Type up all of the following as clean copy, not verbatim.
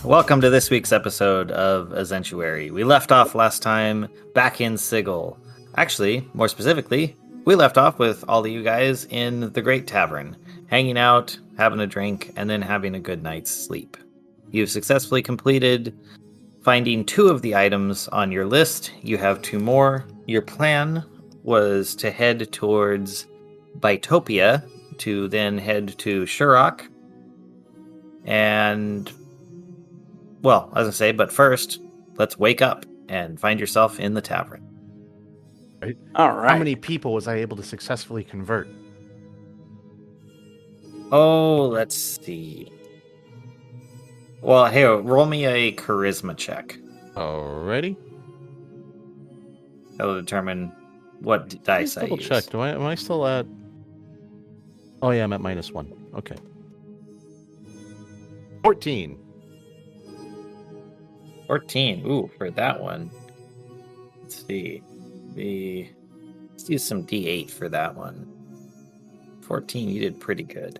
welcome to this week's episode of Azentuary. We left off last time back in Sigil. Actually, more specifically, we left off with all of you guys in the Great Tavern, hanging out, having a drink, and then having a good night's sleep. You've successfully completed finding 2 of the items on your list. You have 2 more. Your plan was to head towards Bitopia, to then head to Shurok. And, well, I was going to say, but first, let's wake up and find yourself in the tavern. Right. All right. How many people was I able to successfully convert? Oh, let's see. Well, hey, roll me a charisma check. Alrighty. That'll determine what dice I Double use. check. Am I still at? Oh yeah, I'm at -1. Okay. 14. 14. Ooh, for that one. Let's see. Let's use some D8 for that one. 14, you did pretty good.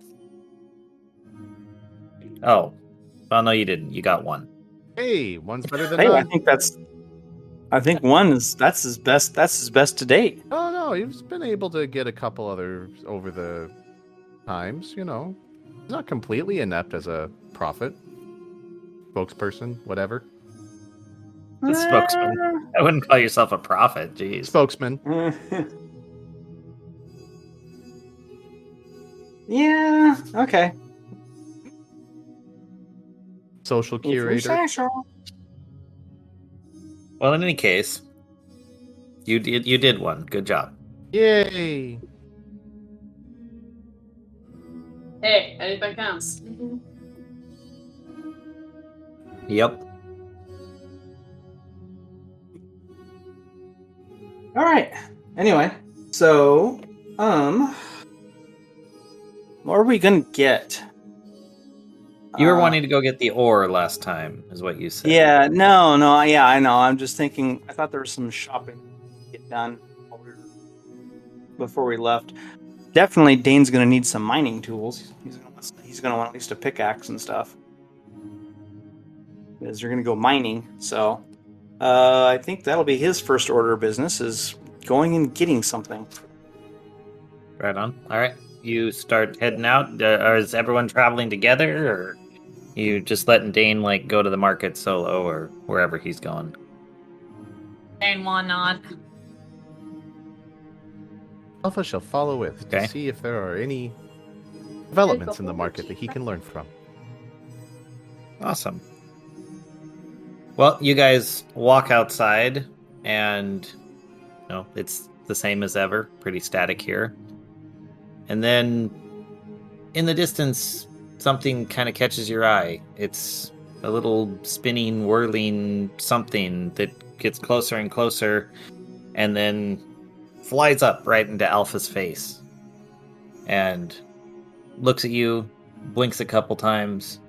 Oh. Well, no, you didn't. You got 1. Hey, one's better than Hey, none. I think that's his best. That's his best to date. Oh no, he's been able to get a couple others over the times. You know, he's not completely inept as a prophet, spokesperson, whatever. The spokesman. I wouldn't call yourself a prophet, jeez. Spokesman. Yeah. Okay. Social curator. Well, in any case, you did one. Good job. Yay! Hey, anything counts. Yep. All right. Anyway, so what are we gonna get? You were wanting to go get the ore last time, is what you said. Yeah. No. Yeah, I know. I'm just thinking. I thought there was some shopping to get done before we left. Definitely, Dane's gonna need some mining tools. He's gonna want at least a pickaxe and stuff, because they're gonna go mining. So, I think that'll be his first order of business: is going and getting something. Right on. All right. You start heading out. Or is everyone traveling together, or you just letting Dane go to the market solo or wherever he's going? And why not? Alpha shall follow with Okay. to see if there are any developments in the market that he can learn from. Awesome. Well, you guys walk outside, and it's the same as ever. Pretty static here. And then, in the distance, something kind of catches your eye. It's a little spinning, whirling something that gets closer and closer, and then flies up right into Alpha's face. And looks at you, blinks a couple times,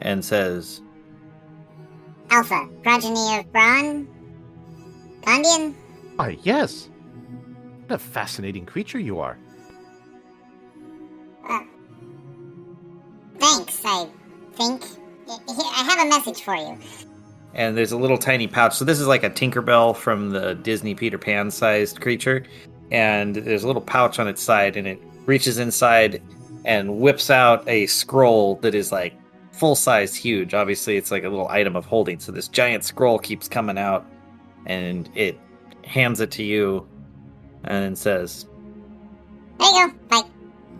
and says, Alpha, progeny of Braun? Gondian? Why, yes. What a fascinating creature you are. Thanks, I think. I have a message for you. and there's a little tiny pouch. So this is like a Tinkerbell from the Disney Peter Pan sized creature. And there's a little pouch on its side, and it reaches inside and whips out a scroll that is like full size huge. Obviously, it's like a little item of holding. So this giant scroll keeps coming out, and it hands it to you and says, There you go. Bye.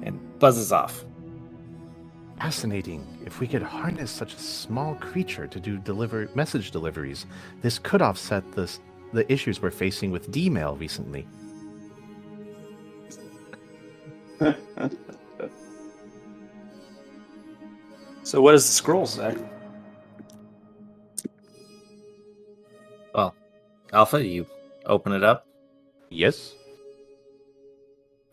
and buzzes off. Fascinating. If we could harness such a small creature to do message deliveries, this could offset the issues we're facing with D-mail recently. So what does the scroll say? Well, Alpha, you open it up. Yes?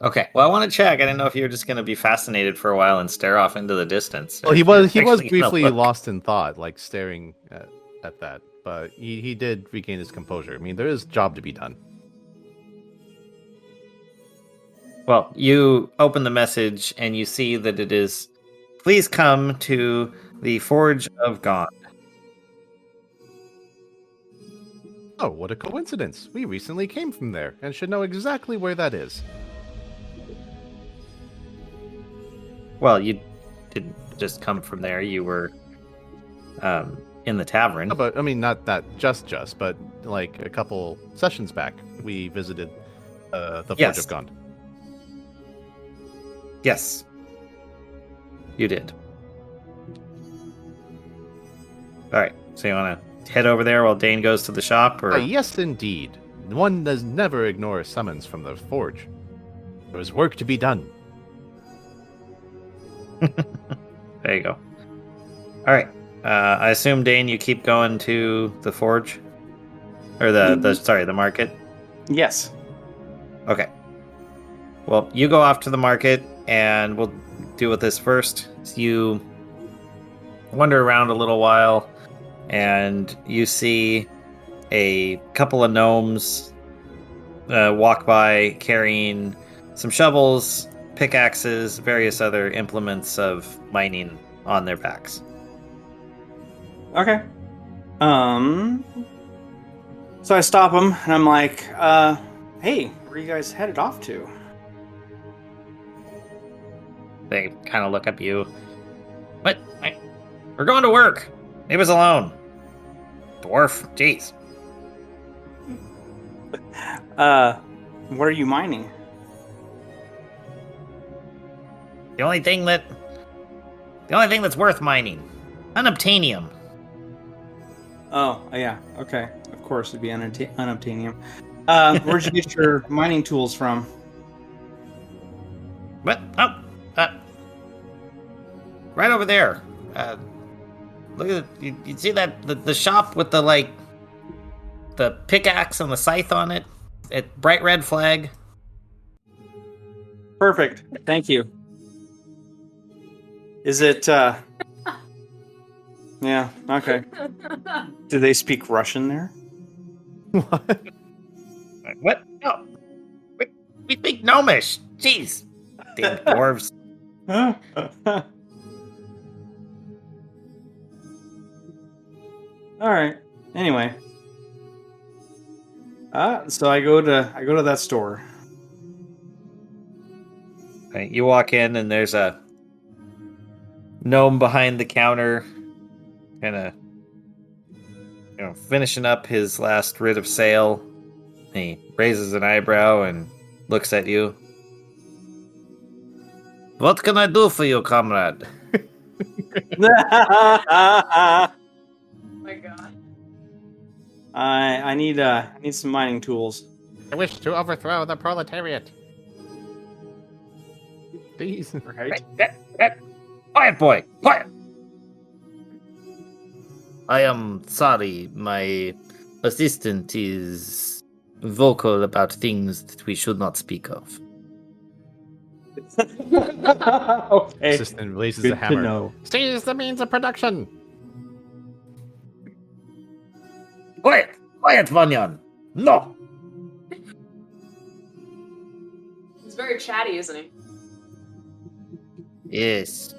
Okay. Well, I want to check. I didn't know if you were just going to be fascinated for a while and stare off into the distance. Well, he If you're was actually gonna briefly look. lost in thought, like staring at that. But he did regain his composure. I mean, there is a job to be done. Well, you open the message and you see that it is, please come to the Forge of God. Oh, what a coincidence. We recently came from there and should know exactly where that is. Well, you didn't just come from there. You were in the tavern. No, but, I mean, not just, but like a couple sessions back, we visited the Forge Yes. of Gond. Yes. You did. All right. So you want to head over there while Dane goes to the shop? Or Yes, indeed. One does never ignore a summons from the Forge. There is work to be done. There you go. All right. I assume, Dane, you keep going to the forge? Or the market? Yes. Okay. Well, you go off to the market, and we'll deal with this first. So you wander around a little while, and you see a couple of gnomes walk by carrying some shovels, pickaxes, various other implements of mining on their backs. Okay. So I stop them and I'm like, hey, where are you guys headed off to? They kind of look up you. What? We're going to work. Leave us alone. Dwarf. Jeez. What are you mining? The only thing that's worth mining. Unobtainium. Oh, yeah. Okay. Of course, it'd be unobtainium. Where'd you get your mining tools from? What? Oh, right over there. Look at it. You see that the shop with the pickaxe and the scythe on it? Bright red flag. Perfect. Thank you. Is it, Yeah, okay. Do they speak Russian there? What? What? No. We speak Gnomish. Jeez. Damn dwarves. All right. Anyway, so I go to that store. Right, you walk in and there's a gnome behind the counter, kind of, finishing up his last writ of sale. He raises an eyebrow and looks at you. What can I do for you, comrade? Oh my god. I need some mining tools. I wish to overthrow the proletariat. Please. Right? Quiet, boy! Quiet! I am sorry, my assistant is vocal about things that we should not speak of. Okay. Assistant raises Good a hammer. to know. Seize the means of production. Quiet! Quiet, Vanyan! No! He's very chatty, isn't he? Yes.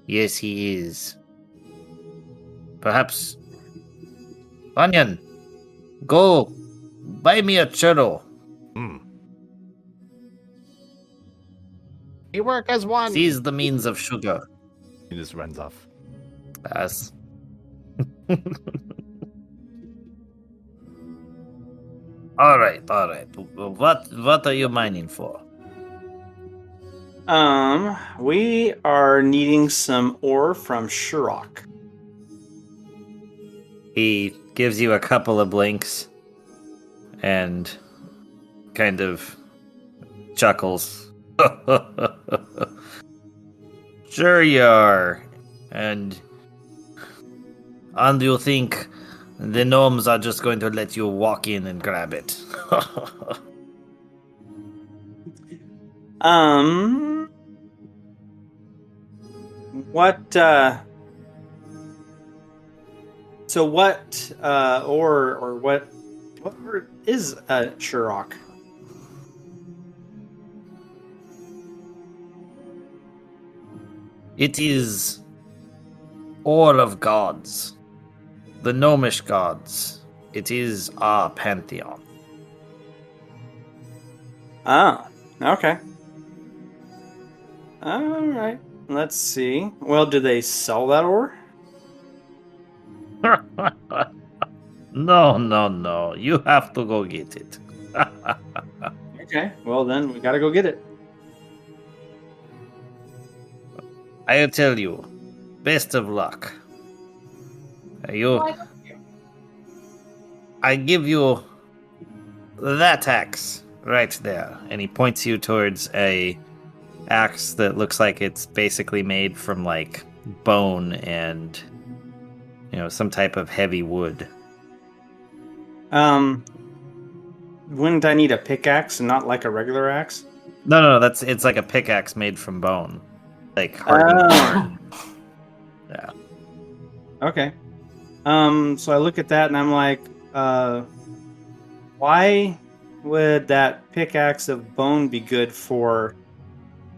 Yes, he is. Perhaps... Vanyan, go buy me a churro. We work as one. Seize the means of sugar. He just runs off. Yes. All right. What are you mining for? We are needing some ore from Shurok. He gives you a couple of blinks and kind of chuckles. Sure you are. And you think the gnomes are just going to let you walk in and grab it? What, so what, or what word is, Shurok? It is all of gods. The gnomish gods. It is our pantheon. Oh, okay. All right. Let's see. Well, do they sell that ore? No, no, no. You have to go get it. Okay. Well, then we gotta go get it. I tell you, best of luck. I give you that axe right there. And he points you towards a axe that looks like it's basically made from like bone and some type of heavy wood. Wouldn't I need a pickaxe and not like a regular axe? No, it's like a pickaxe made from bone. Like hardened Oh. bone. Yeah. Okay. So I look at that and I'm like, why would that pickaxe of bone be good for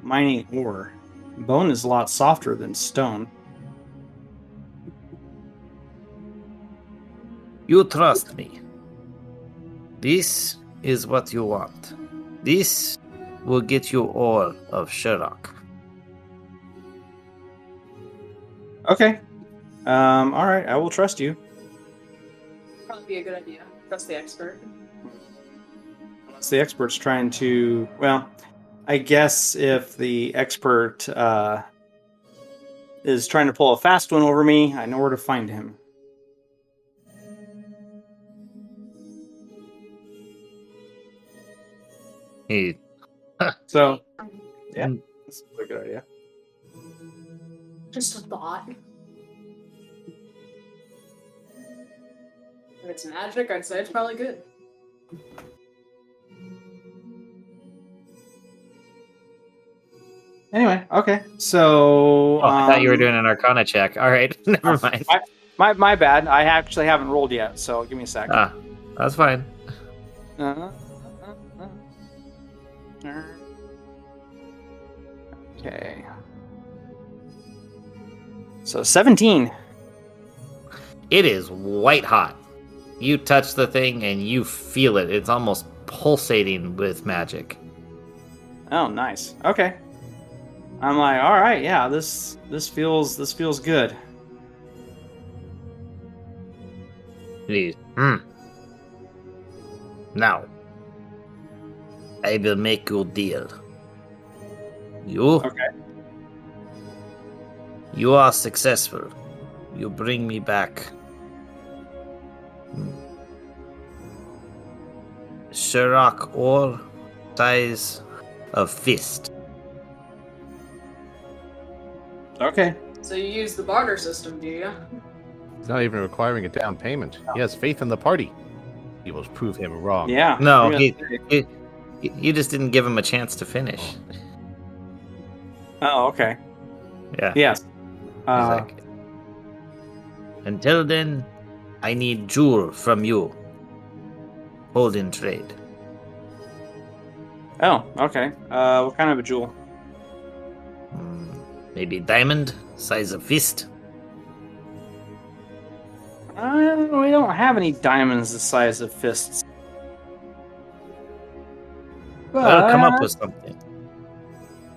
mining ore? Bone is a lot softer than stone. You trust me. This is what you want. This will get you ore of Sherrock. Okay. All right. I will trust you. Probably be a good idea. Trust the expert. Unless the expert's trying to. Well, I guess if the expert is trying to pull a fast one over me, I know where to find him. He So, yeah, that's a good idea. Just a thought. If it's magic, I'd say it's probably good. Anyway, okay. So, I thought you were doing an Arcana check. All right, never mind. My bad. I actually haven't rolled yet, so give me a sec. That's fine. Okay. So 17. It is white hot. You touch the thing and you feel it. It's almost pulsating with magic. Oh, nice. Okay. I'm like, all right, yeah, this feels good. Please. Now, I will make you a deal. Okay. You are successful. You bring me back Sherrock ore size of fist. Okay. So you use the barter system, do you? He's not even requiring a down payment. He has faith in the party. He will prove him wrong. Yeah. No, I'm you just didn't give him a chance to finish. Oh, okay. Yeah. Yes. He's like, until then, I need jewel from you. Hold in trade. Oh, okay. What kind of a jewel? Maybe diamond, size of fist. We don't have any diamonds the size of fists. I'll come up with something.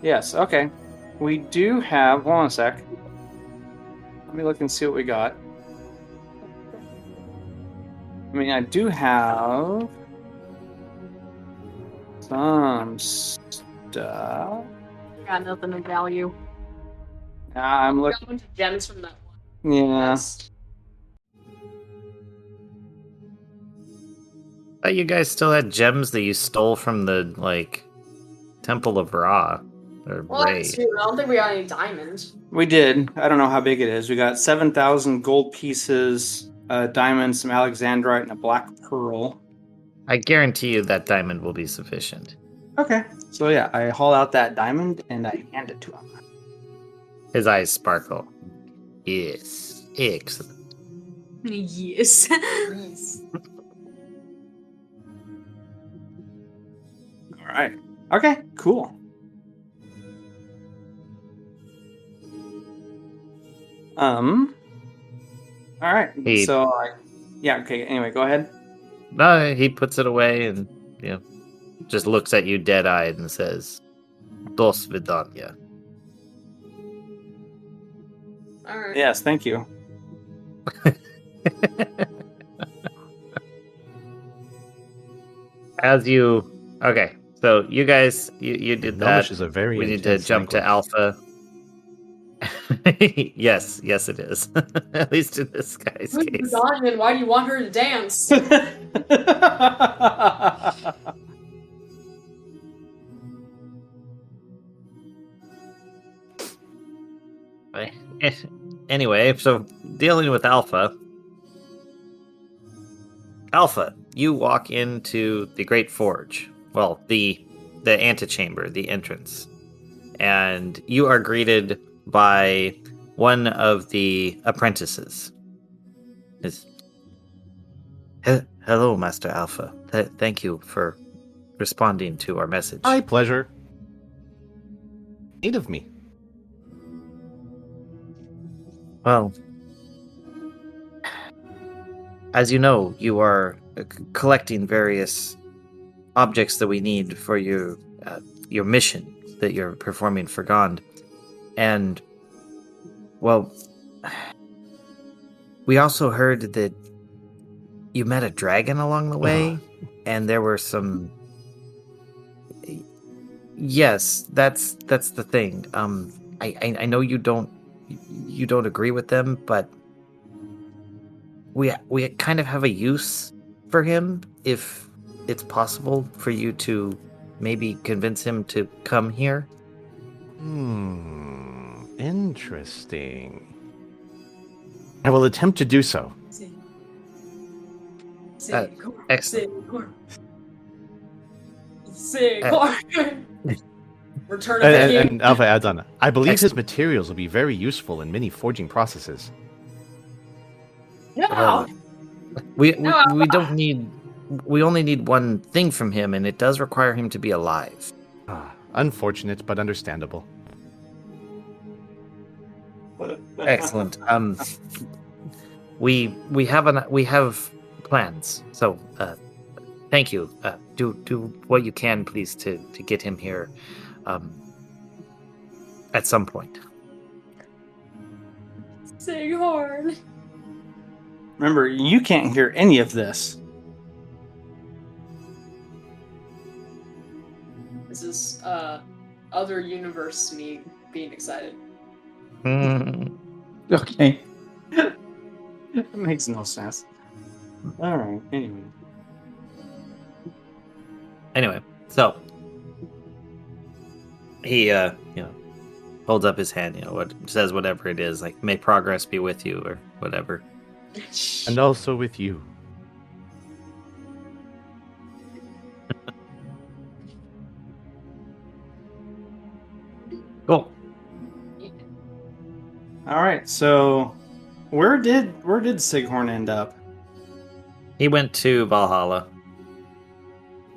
Yes, okay. We do have... Hold on a sec. Let me look and see what we got. I mean, I do have... some stuff. Got nothing of value. I'm Got looking... a bunch of gems from that one. Yeah. Yes. I thought you guys still had gems that you stole from the, Temple of Ra. Or Well, Ray. I don't think we got any diamonds. We did. I don't know how big it is. We got 7,000 gold pieces, a diamond, some alexandrite, and a black pearl. I guarantee you that diamond will be sufficient. Okay. So yeah, I haul out that diamond and I hand it to him. His eyes sparkle. Yes. Excellent. Yes. Yes. All right. Okay, cool. All right. Hey. So I Yeah. Okay. Anyway, go ahead. No, he puts it away and just looks at you dead-eyed and says, "Dos vidanya." All right. Yes. Thank you. Okay, so you guys, you did Gnomish that. is a very We need to intense jump to language. Alpha. Yes, it is. At least in this guy's Who's case. Vidania, and why do you want her to dance? Anyway, so dealing with Alpha. Alpha, you walk into the Great Forge. Well, the antechamber, the entrance. And you are greeted by one of the apprentices. Hello, Master Alpha. Thank you for responding to our message. My pleasure. Need of me. Well, as you know, you are collecting various objects that we need for your mission that you're performing for Gond. And, well, we also heard that you met a dragon along the way, and there were some... Yes, that's the thing. I know you don't agree with them, but we kind of have a use for him. If it's possible for you to maybe convince him to come here. Interesting. I will attempt to do so. Excellent. Return of the King. And Alpha adds on, I believe his Excellent. materials will be very useful in many forging processes. Yeah. We don't need. We only need one thing from him, and it does require him to be alive. Unfortunate, but understandable. Excellent. We have plans. So, thank you. Do what you can, please, to get him here. At some point. Sing hard. Remember, you can't hear any of this. This is other universe me being excited. Okay. That makes no sense. Alright, Anyway, so he holds up his hand, what says whatever it is, like may progress be with you or whatever. And also with you. Cool. Alright, so where did Sighorn end up? He went to Valhalla.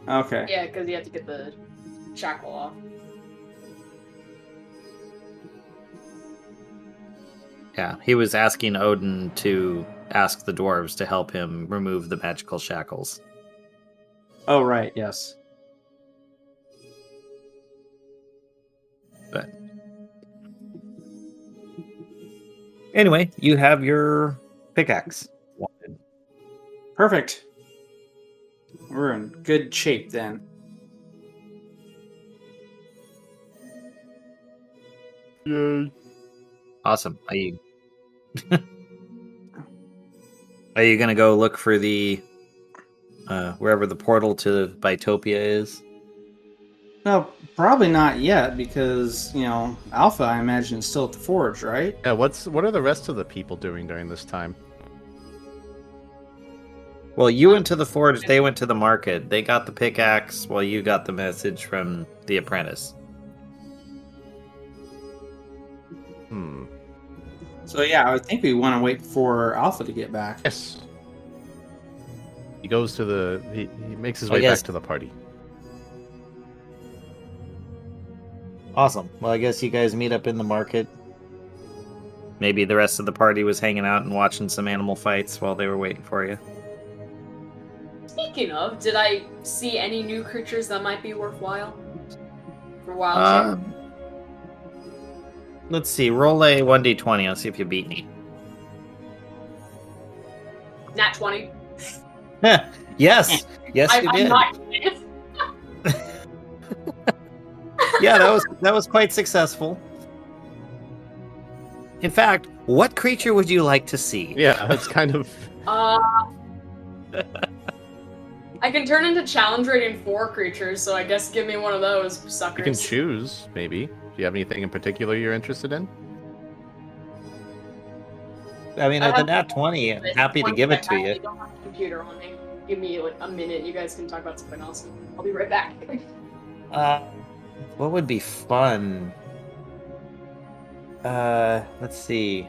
Okay. Yeah, because you have to get the shackle off. Yeah, he was asking Odin to ask the dwarves to help him remove the magical shackles. Oh, right, yes. But anyway, you have your pickaxe. Perfect. We're in good shape then. Yay. Awesome. Are you gonna go look for the wherever the portal to Bitopia is? No, probably not yet, because, Alpha, I imagine, is still at the forge, right? Yeah, what are the rest of the people doing during this time? Well, you went to the forge, they went to the market. They got the pickaxe while you got the message from the apprentice. So yeah, I think we want to wait for Alpha to get back. Yes. He goes to he makes his I way guess- back to the party. Awesome. Well, I guess you guys meet up in the market. maybe the rest of the party was hanging out and watching some animal fights while they were waiting for you. Speaking of, did I see any new creatures that might be worthwhile for wild shape? Let's see. Roll a 1d20. I'll see if you beat me. Nat 20. Yes. Yes, you I'm did. not kidding. Yeah, that was quite successful. In fact, what creature would you like to see? Yeah, that's kind of. I can turn into challenge rating 4 creatures, so I guess give me one of those suckers. You can choose, maybe. Do you have anything in particular you're interested in? I mean, at the nat 20, I'm happy to give it to I you. don't have a computer on me. Give me like a minute. You guys can talk about something else. I'll be right back. What would be fun? Let's see.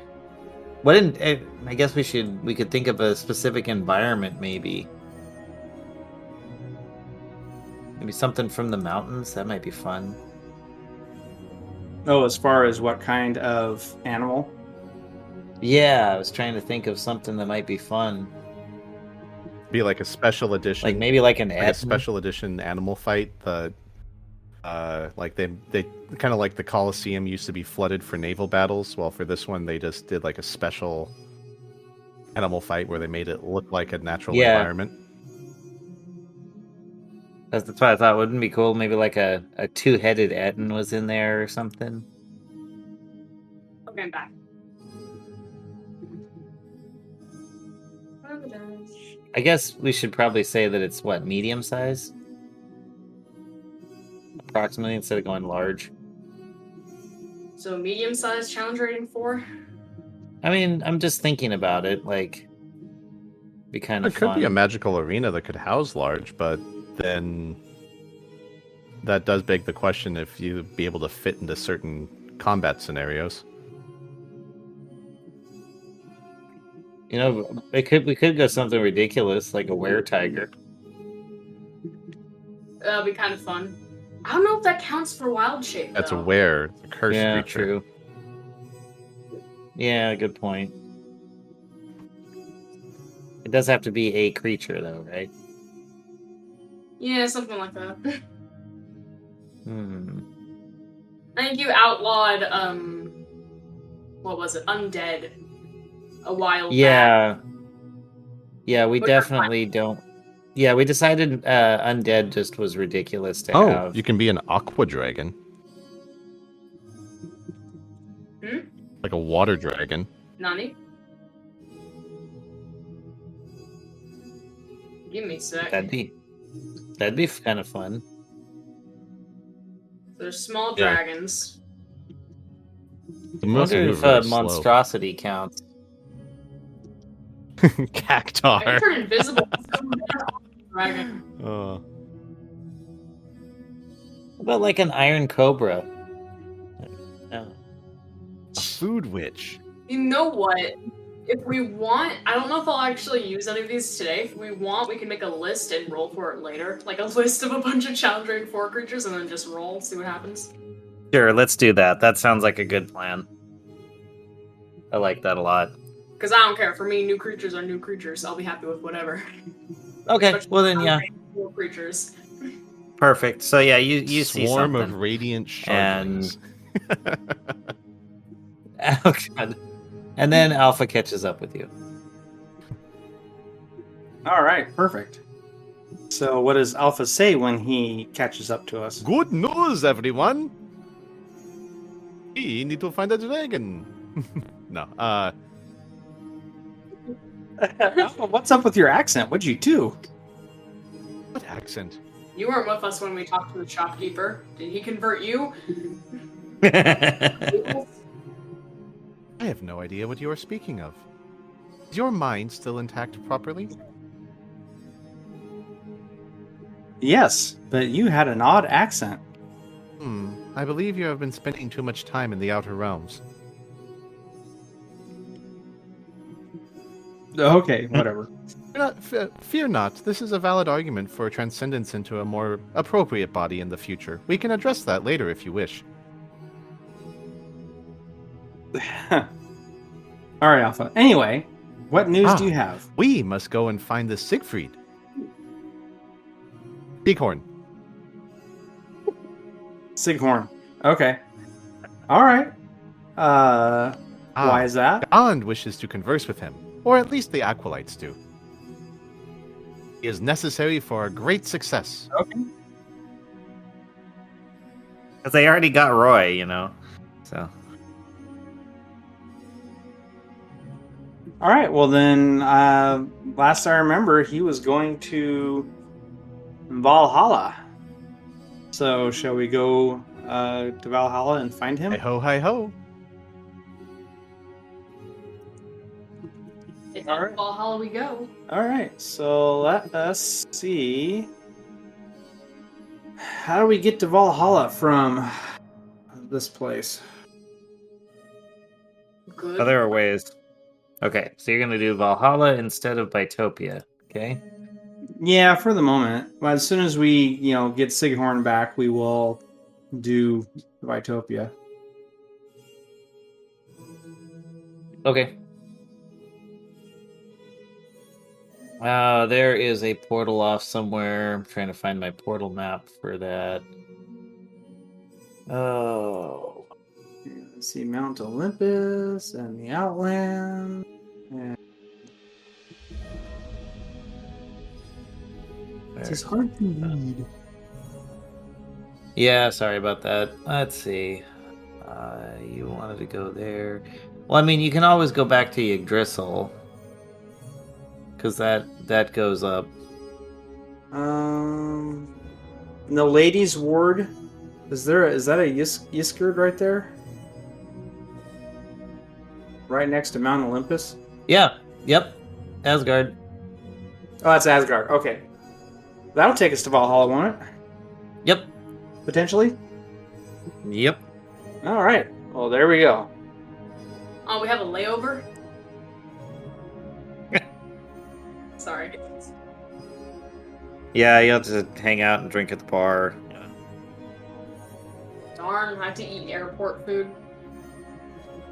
I guess we could think of a specific environment, maybe. Maybe something from the mountains. That might be fun. Oh, as far as what kind of animal? Yeah, I was trying to think of something that might be fun. Be like a special edition. Like maybe like an like a special edition animal fight. Like they kind of like the Colosseum used to be flooded for naval battles. Well, for this one, they just did like a special animal fight where they made it look like a natural environment. That's what I thought. Wouldn't it be cool? Maybe like a two-headed Etten was in there or something. Okay, I'm back. I guess we should probably say that it's what, medium size? Approximately, instead of going large. So medium-sized challenge rating 4? I mean, I'm just thinking about it, like, be kind of There could fun. be a magical arena that could house large, but then that does beg the question if you'd be able to fit into certain combat scenarios. You know, we could go something ridiculous, like a were-tiger. That'll be kind of fun. I don't know if that counts for wild shape, That's though. a were, a cursed Yeah, creature. true. Yeah, good point. It does have to be a creature, though, right? Yeah, something like that. Hmm. I think you outlawed, what was it? Undead. A while back. Yeah. Yeah, we But you're definitely don't. Yeah, we decided undead just was ridiculous to Oh, have. you can be an aqua dragon. Hmm? Like a water dragon. Nani? Give me a sec. That'd be kind of fun. There's small Yeah. dragons. The I most wonder move if very slow. monstrosity counts. I can Cactar. turn invisible. Dragon. Oh. What about like an iron cobra? Oh. A food witch. You know what? If we want, I don't know if I'll actually use any of these today. If we want, we can make a list and roll for it later. Like a list of a bunch of challenge rating 4 creatures and then just roll, see what happens. Sure, let's do that. That sounds like a good plan. I like that a lot. Because I don't care. For me, new creatures are new creatures. I'll be happy with whatever. Okay, Especially well then, yeah, challenge rating 4 creatures. perfect. So yeah, you see Swarm something. of radiant And- sharklings. Oh god. And then Alpha catches up with you. All right, perfect. So, what does Alpha say when he catches up to us? Good news, everyone! We need to find a dragon. No, Alpha, what's up with your accent? What'd you do? what accent? You weren't with us when we talked to the shopkeeper. Did he convert you? I have no idea what you are speaking of. Is your mind still intact properly? Yes, but you had an odd accent. I believe you have been spending too much time in the Outer Realms. Okay, whatever. Fear not. This is a valid argument for transcendence into a more appropriate body in the future. We can address that later if you wish. All right, Alpha. Anyway, what news do you have? We must go and find the Siegfried. Bighorn. Sighorn. Okay. All right. Why is that? Bond wishes to converse with him, or at least the Aquilites do. He is necessary for our great success. Okay. Because they already got Roy, you know. So All right. Well, then, last I remember, he was going to Valhalla. So, shall we go to Valhalla and find him? Hi ho, hi ho. It's All on right. Valhalla we go. All right. So let us see. How do we get to Valhalla from this place? Good. oh, there are ways. Okay, so you're gonna do Valhalla instead of Bitopia. Okay. Yeah, for the moment. But as soon as we, get Sighorn back, we will do Vitopia. Okay. There is a portal off somewhere. I'm trying to find my portal map for that. Oh. Let's see, Mount Olympus and the Outland. And it's hard to read. Yeah, sorry about that. Let's see. You wanted to go there. Well, I mean, you can always go back to Yggdrasil. Because that goes up. The ladies' ward. Is that a Ysgard right there? Right next to Mount Olympus? Yeah, yep. Asgard. Oh, that's Asgard. Okay. That'll take us to Valhalla, won't it? Yep. Potentially? Yep. Alright. Well, there we go. Oh, we have a layover? Sorry. Yeah, you have to hang out and drink at the bar. Darn, I have to eat airport food.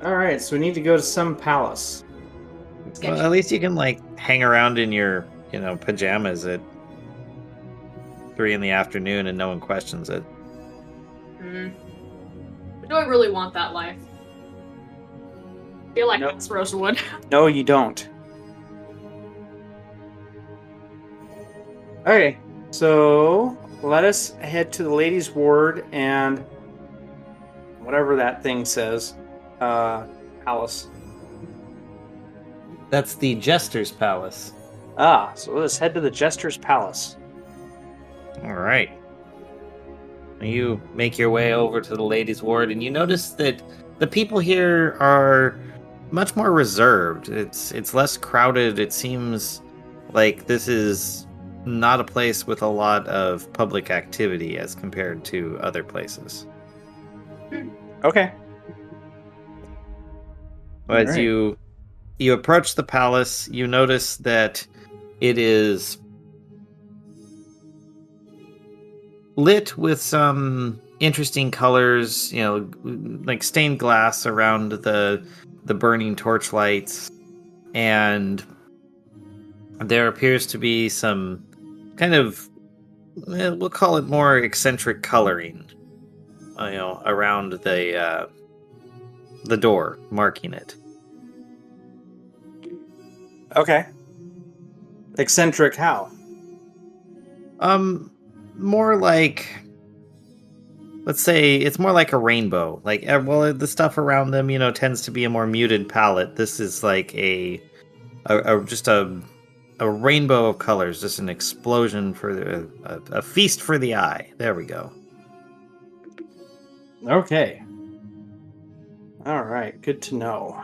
Alright, so we need to go to some palace. Well, at least you can hang around in your, pajamas at 3 p.m. and no one questions it. But do I really want that life? I feel like Nope. Westeros would. No, you don't. Okay, so let us head to the ladies' ward and whatever that thing says. Palace. That's the Jester's Palace. So let's head to the Jester's Palace. All right. You make your way over to the ladies' ward, and you notice that the people here are much more reserved. It's less crowded. It seems like this is not a place with a lot of public activity as compared to other places. Okay. As Alright. you approach the palace, you notice that it is lit with some interesting colors, like stained glass around the burning torchlights, and there appears to be some kind of, we'll call it more eccentric coloring, around the door, marking it. Okay. Eccentric how? More like, let's say it's more like a rainbow. The stuff around them, tends to be a more muted palette. This is like a rainbow of colors, just an explosion for a feast for the eye. There we go. Okay. Alright, good to know.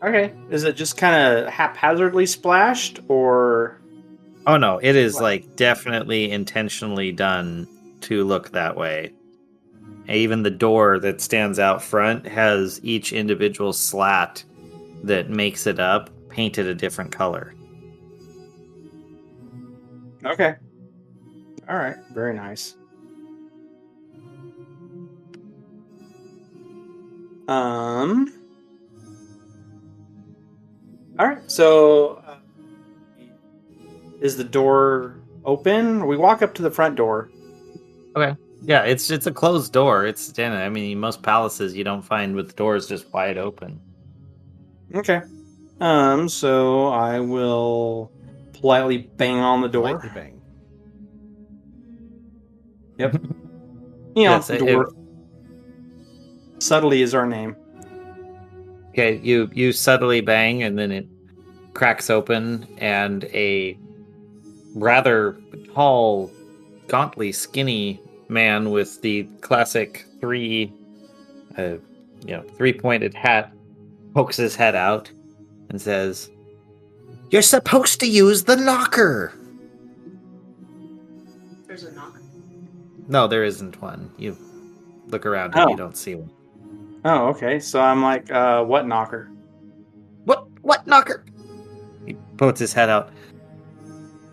Okay. Is it just kind of haphazardly splashed, or? Oh no, it is definitely intentionally done to look that way. Even the door that stands out front has each individual slat that makes it up painted a different color. Okay. Alright, very nice. All right. So, is the door open? We walk up to the front door. Okay. Yeah, it's a closed door. I mean, most palaces you don't find with doors just wide open. Okay. So I will politely bang on the door. Lightly bang. Yep. You know, Yes, door. Subtly is our name. Okay, you subtly bang, and then it cracks open, and a rather tall, gauntly, skinny man with the classic three-pointed hat pokes his head out and says, "You're supposed to use the knocker." There's a knock. No, there isn't one. You look around and you don't see one. Oh, okay. So I'm like, what knocker? What knocker? He puts his head out.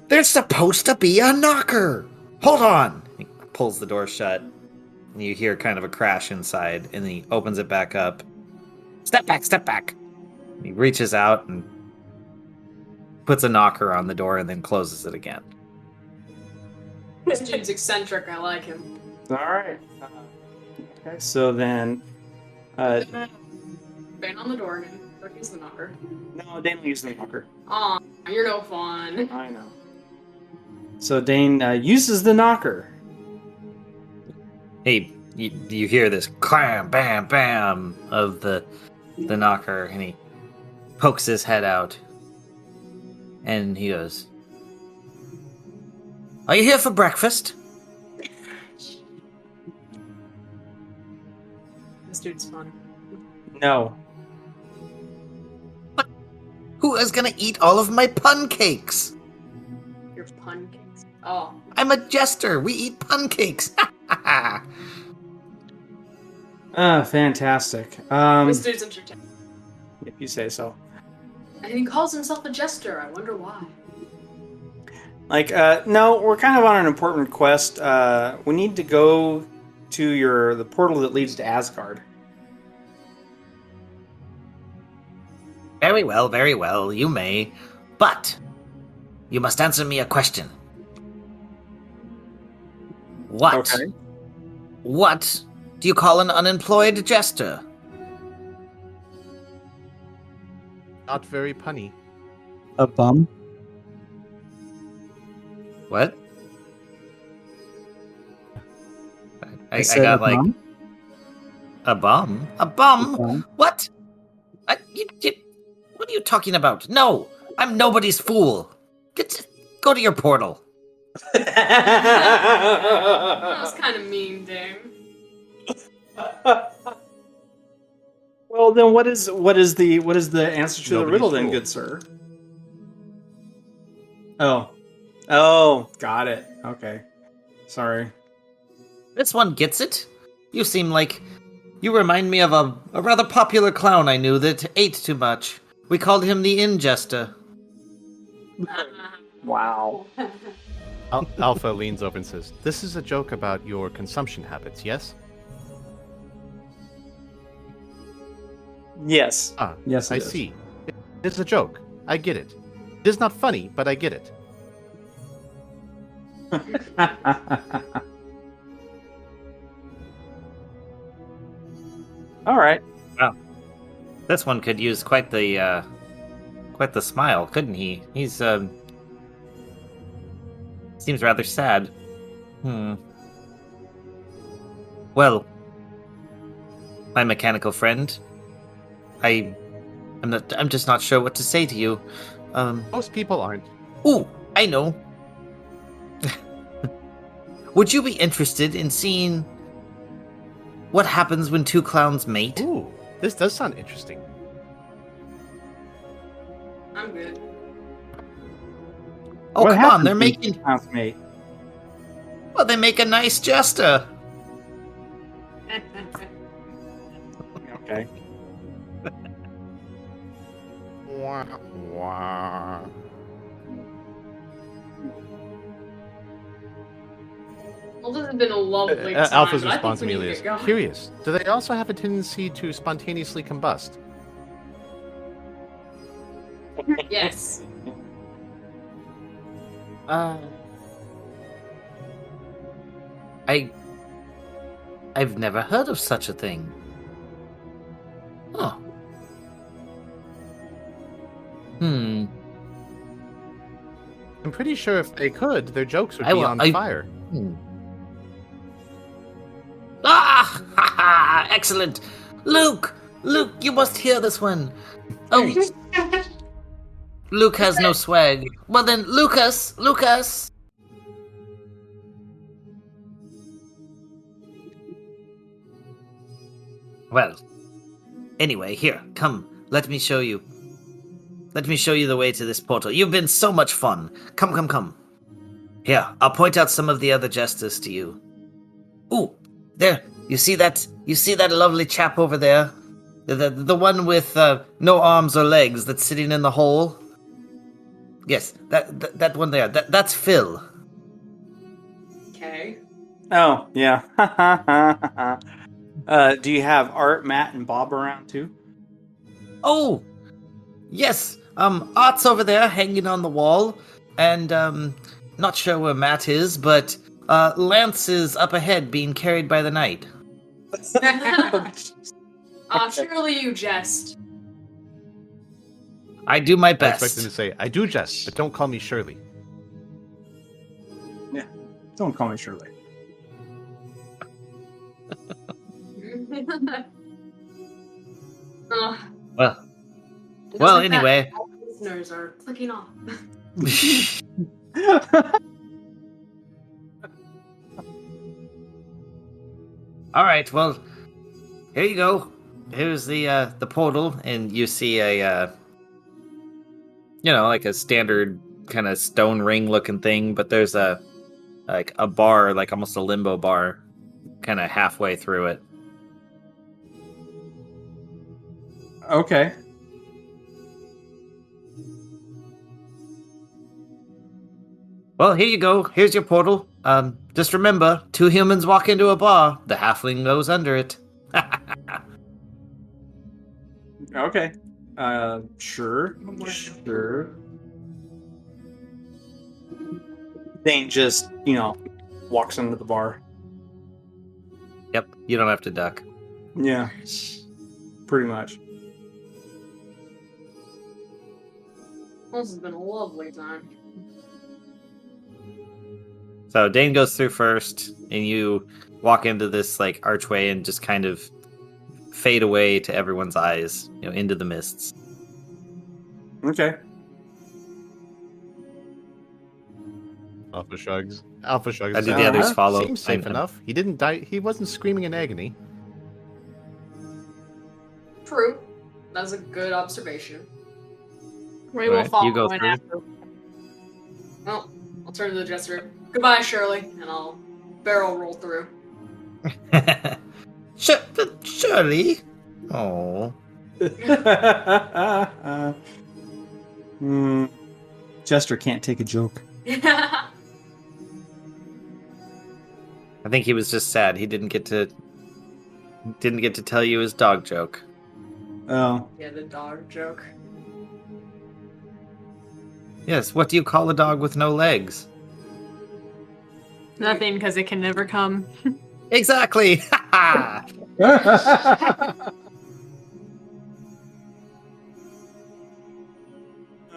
There's supposed to be a knocker. Hold on. He pulls the door shut. And you hear kind of a crash inside, and then he opens it back up. Step back, step back. And he reaches out and puts a knocker on the door and then closes it again. This dude's eccentric. I like him. All right. Okay. So then, Bang on the door again. Don't use the knocker. no, Dane will use the knocker. Aw, you're no fun. I know. So Dane uses the knocker. Hey, you hear this clam, bam, bam of the knocker, and he pokes his head out. And he goes, "Are you here for breakfast?" This dude's fun. No. Who is gonna eat all of my pun cakes? Your pun cakes. Oh. I'm a jester. We eat pun cakes. Fantastic. This dude's entertaining. If you say so. And he calls himself a jester. I wonder why. Like, no, we're kind of on an important quest. We need to go to the portal that leads to Asgard. Very well, you may. But you must answer me a question. What? Okay. What do you call an unemployed jester? Not very punny. A bum? What? I said got a like bum? a bum. A bum? A bum? What? What are you talking about? No, I'm nobody's fool. Go to your portal. That was kind of mean, Dame. Well, then, what is the answer to the Nobody's riddle, then, fool. good sir? Oh, got it. Okay, sorry. This one gets it. You seem like you remind me of a rather popular clown I knew that ate too much. We called him the Ingester. Wow. Alpha leans over and says, "This is a joke about your consumption habits, yes?" Yes. Ah, Yes, it I is. see. It's a joke. I get it. It is not funny, but I get it. All right. This one could use quite the smile, couldn't he? He's seems rather sad. Well, my mechanical friend, I'm just not sure what to say to you. Most people aren't. Ooh, I know. Would you be interested in seeing what happens when two clowns mate? Ooh, this does sound interesting. I'm good. Oh, What come on, happens they're when making... housemate? Well, they make a nice jester. Okay. Wah, wah. Well, this has been a lovely time, Alpha's but I response think we need immediately to is get going. curious. Do they also have a tendency to spontaneously combust? Yes. I've never heard of such a thing. Huh. Hmm. I'm pretty sure if they could, their jokes would I be will- on I- fire. Hmm. Ah! Ha ha! Excellent! Luke! Luke, you must hear this one! Oh, Luke has no swag. Well then, Lucas! Lucas! Well, anyway, here, come. Let me show you. Let me show you the way to this portal. You've been so much fun. Come, come, come. Here, I'll point out some of the other jesters to you. Ooh, there. You see that? You see that lovely chap over there? The one with no arms or legs that's sitting in the hole? Yes, that one there. That's Phil. Okay. Oh, yeah. Do you have Art, Matt, and Bob around too? Oh, yes. Art's over there hanging on the wall, and not sure where Matt is, but Lance is up ahead being carried by the night. Surely you jest. I do my I expect them to best. say, I do jest, but don't call me Shirley. Don't call me Shirley. Ugh. Well, It well, doesn't matter. anyway. All listeners are clicking off. All right. Well, here you go. Here's the portal, and you see a like a standard kind of stone ring looking thing, but there's a bar, like almost a limbo bar, kind of halfway through it. Okay. Well, here you go. Here's your portal. Just remember, 2 humans walk into a bar, the halfling goes under it. Okay. Sure. Sure. Dane just, walks into the bar. Yep, you don't have to duck. Yeah. Pretty much. This has been a lovely time. So Dane goes through first, and you walk into this like archway and just kind of fade away to everyone's eyes, into the mists. Okay. Alpha shrugs. Alpha shrugs. I did the others follow. Seems safe enough. He didn't die. He wasn't screaming in agony. True. That's a good observation. We All will right, follow you go in through. after. Well, I'll turn to the jester. Goodbye, Shirley, and I'll barrel roll through. Shirley? Oh. Jester can't take a joke. I think he was just sad he didn't get to tell you his dog joke. Oh. Yeah, the dog joke. Yes, what do you call a dog with no legs? Nothing, because it can never come. Exactly.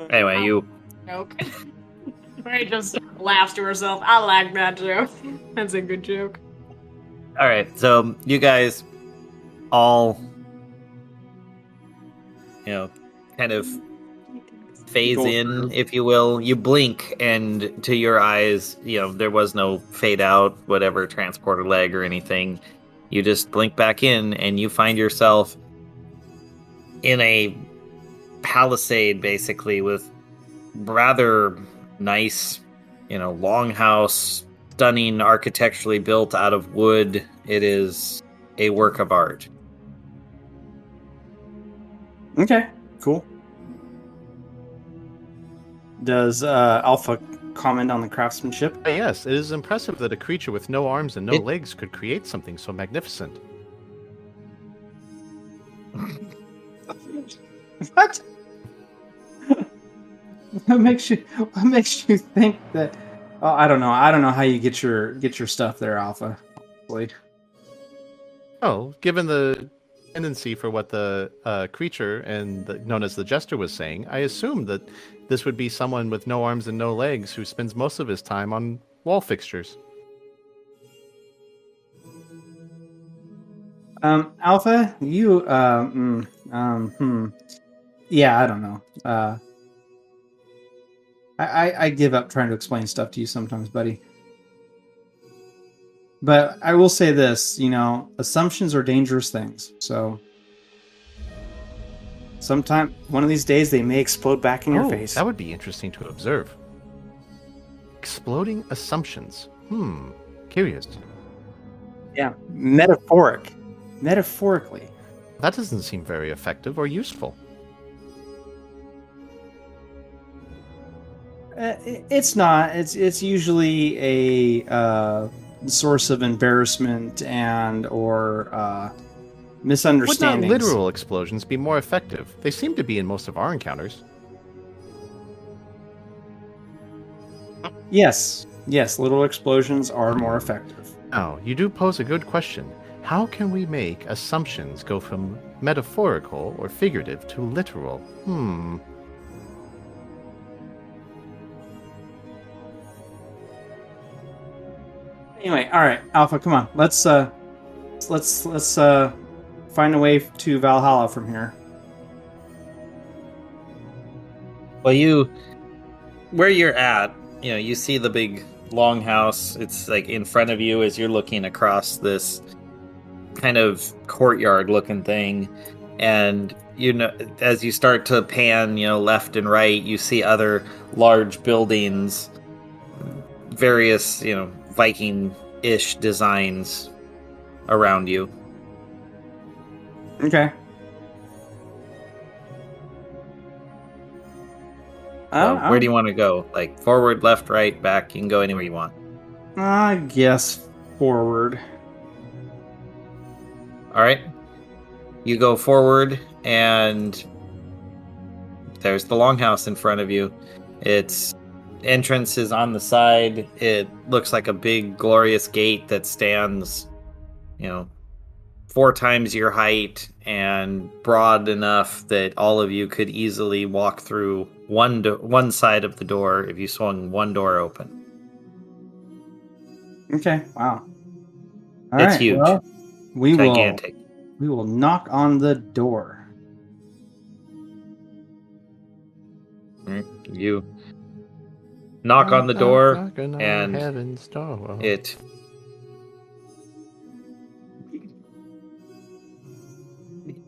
Anyway, you Joke. Ray just laughs to herself. I like that joke. That's a good joke. all right. So you guys all, kind of phase Go in, through. if you will. You blink, and to your eyes, there was no fade out, whatever, transporter leg or anything. You just blink back in, and you find yourself in a palisade, basically, with rather nice, longhouse, stunning, architecturally built out of wood. It is a work of art. Okay, cool. Does Alpha comment on the craftsmanship. Yes, it is impressive that a creature with no arms and no It- legs could create something so magnificent. What? What makes you think that? Oh, I don't know. I don't know how you get your stuff there, Alpha. Honestly. Oh, given the tendency for what the creature known as the Jester was saying, I assumed that this would be someone with no arms and no legs who spends most of his time on wall fixtures. Alpha, you yeah, I don't know. I give up trying to explain stuff to you sometimes, buddy. But I will say this, assumptions are dangerous things. So sometime, one of these days, they may explode back in your face. That would be interesting to observe. Exploding assumptions. Curious. Yeah, metaphorically. That doesn't seem very effective or useful. It's not. It's usually a source of embarrassment and or Would misunderstandings. not literal explosions be more effective? They seem to be in most of our encounters. Yes, literal explosions are more effective. Now, you do pose a good question. How can we make assumptions go from metaphorical or figurative to literal? Anyway, all right, Alpha, come on. Let's find a way to Valhalla from here. Well, where you're at, you see the big longhouse. It's like in front of you as you're looking across this kind of courtyard-looking thing, and as you start to pan, left and right, you see other large buildings, various, Viking-ish designs around you. Okay. Where do you want to go? Like forward, left, right, back? You can go anywhere you want. I guess forward. All right. You go forward, and there's the longhouse in front of you. Its entrance is on the side. It looks like a big, glorious gate that stands, 4 times your height and broad enough that all of you could easily walk through one side of the door if you swung one door open. Okay. Wow. All It's right, huge. well, Gigantic. we will knock on the door. You knock on the door, Knocking on and heaven's door. it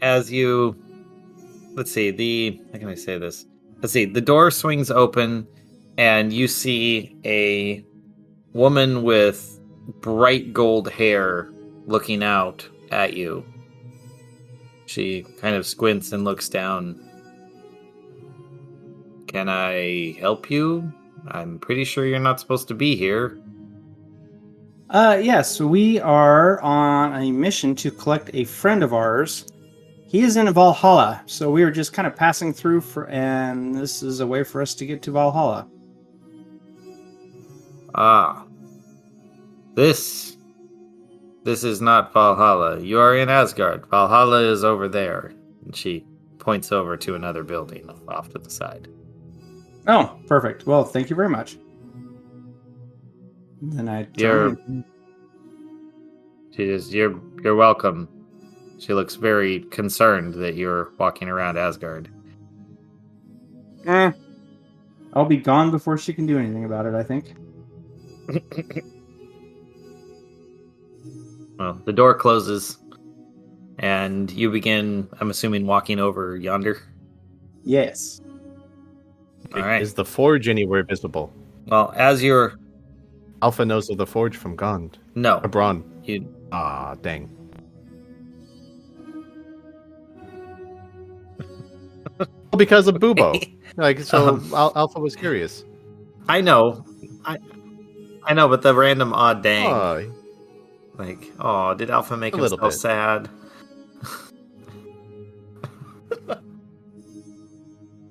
as you how can I say this? The door swings open, and you see a woman with bright gold hair looking out at you. She kind of squints and looks down. Can I help you? I'm pretty sure you're not supposed to be here. Yes, we are on a mission to collect a friend of ours. He is in Valhalla, so we were just kind of passing through, and this is a way for us to get to Valhalla. Ah. This is not Valhalla. You are in Asgard. Valhalla is over there. And she points over to another building off to the side. Oh, perfect. Well, thank you very much. Then I You're welcome. She looks very concerned that you're walking around Asgard. I'll be gone before she can do anything about it, I think. Well, the door closes, and you begin, I'm assuming, walking over yonder. Yes. All right. Is the forge anywhere visible? Well, as you're... Alpha knows of the forge from Gond. No. Or Braun. You... Ah, dang. Because of Bubo. Alpha was curious. I know. I know, but the random odd dang. Oh, Like, oh, did Alpha make A little himself bit. sad?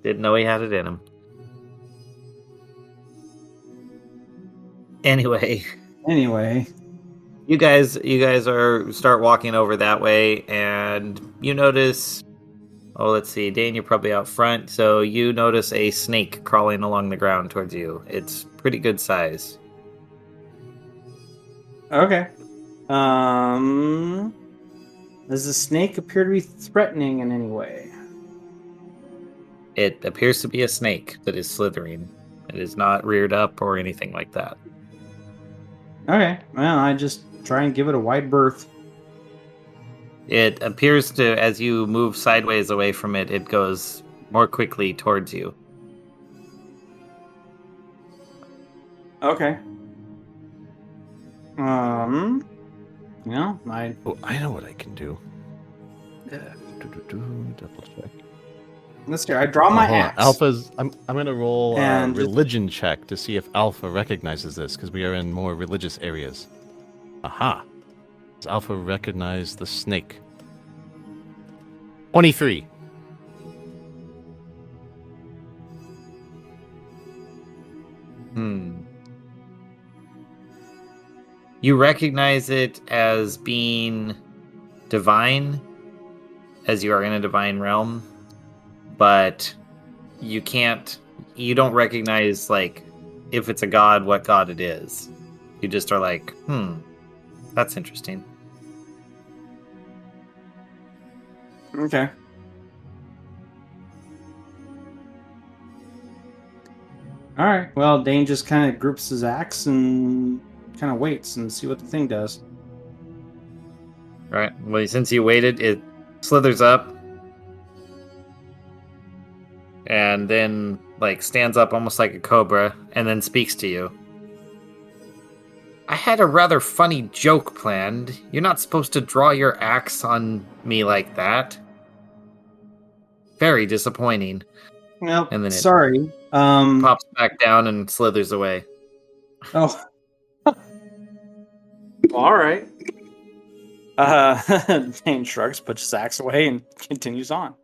Didn't know he had it in him. Anyway, you guys start walking over that way, and you notice. Oh, let's see, Dane, you're probably out front, so you notice a snake crawling along the ground towards you. It's pretty good size. Okay. Does the snake appear to be threatening in any way? It appears to be a snake that is slithering. It is not reared up or anything like that. Okay. Well, I just try and give it a wide berth. It appears to, as you move sideways away from it, it goes more quickly towards you. Okay. Yeah, Oh, I know what I can do. Double check. let's see. I draw my Hold on. axe. Alpha's. I'm gonna roll a And- religion check to see if Alpha recognizes this because we are in more religious areas. Aha! Does Alpha recognize the snake? 23. You recognize it as being divine, as you are in a divine realm, but you don't recognize, like, if it's a god, what god it is. You just are like, that's interesting. Okay. All right. Well, Dane just kind of grips his axe and kind of waits and see what the thing does. All right. Well, since you waited, it slithers up and then, like, stands up almost like a cobra and then speaks to you. I had a rather funny joke planned. You're not supposed to draw your axe on me like that. Very disappointing. Well, And then it sorry. Pops back down and slithers away. Oh. All right. Dane shrugs, puts his axe away, and continues on.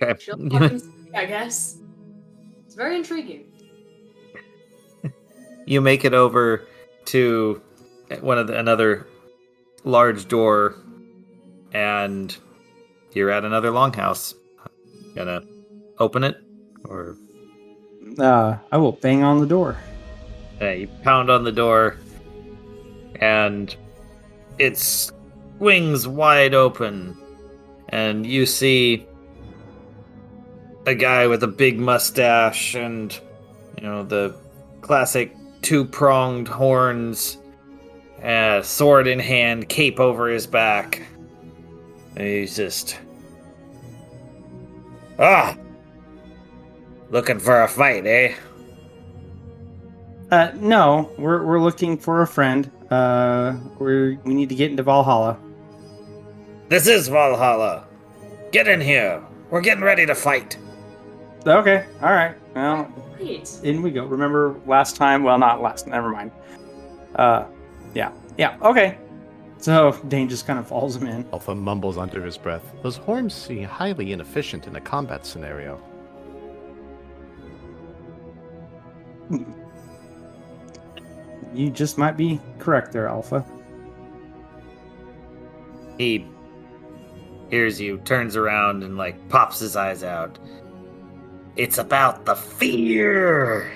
Okay. She'll fucking see, I guess. It's very intriguing. You make it over to another large door, and you're at another longhouse. Gonna open it, or I will bang on the door. you pound on the door, and it swings wide open, and you see a guy with a big mustache and, the classic two-pronged horns, sword in hand, cape over his back. And he's just... looking for a fight, eh? No, we're looking for a friend. We need to get into Valhalla. This is Valhalla. Get in here. We're getting ready to fight. Okay, all right. Well, Right. in we go. Remember last time? Well, not last. Never mind. Yeah. Okay. So Dane just kind of follows him in. Alpha mumbles under his breath. Those horns seem highly inefficient in a combat scenario. You just might be correct there, Alpha. He hears you, turns around, and, like, pops his eyes out. It's about the fear!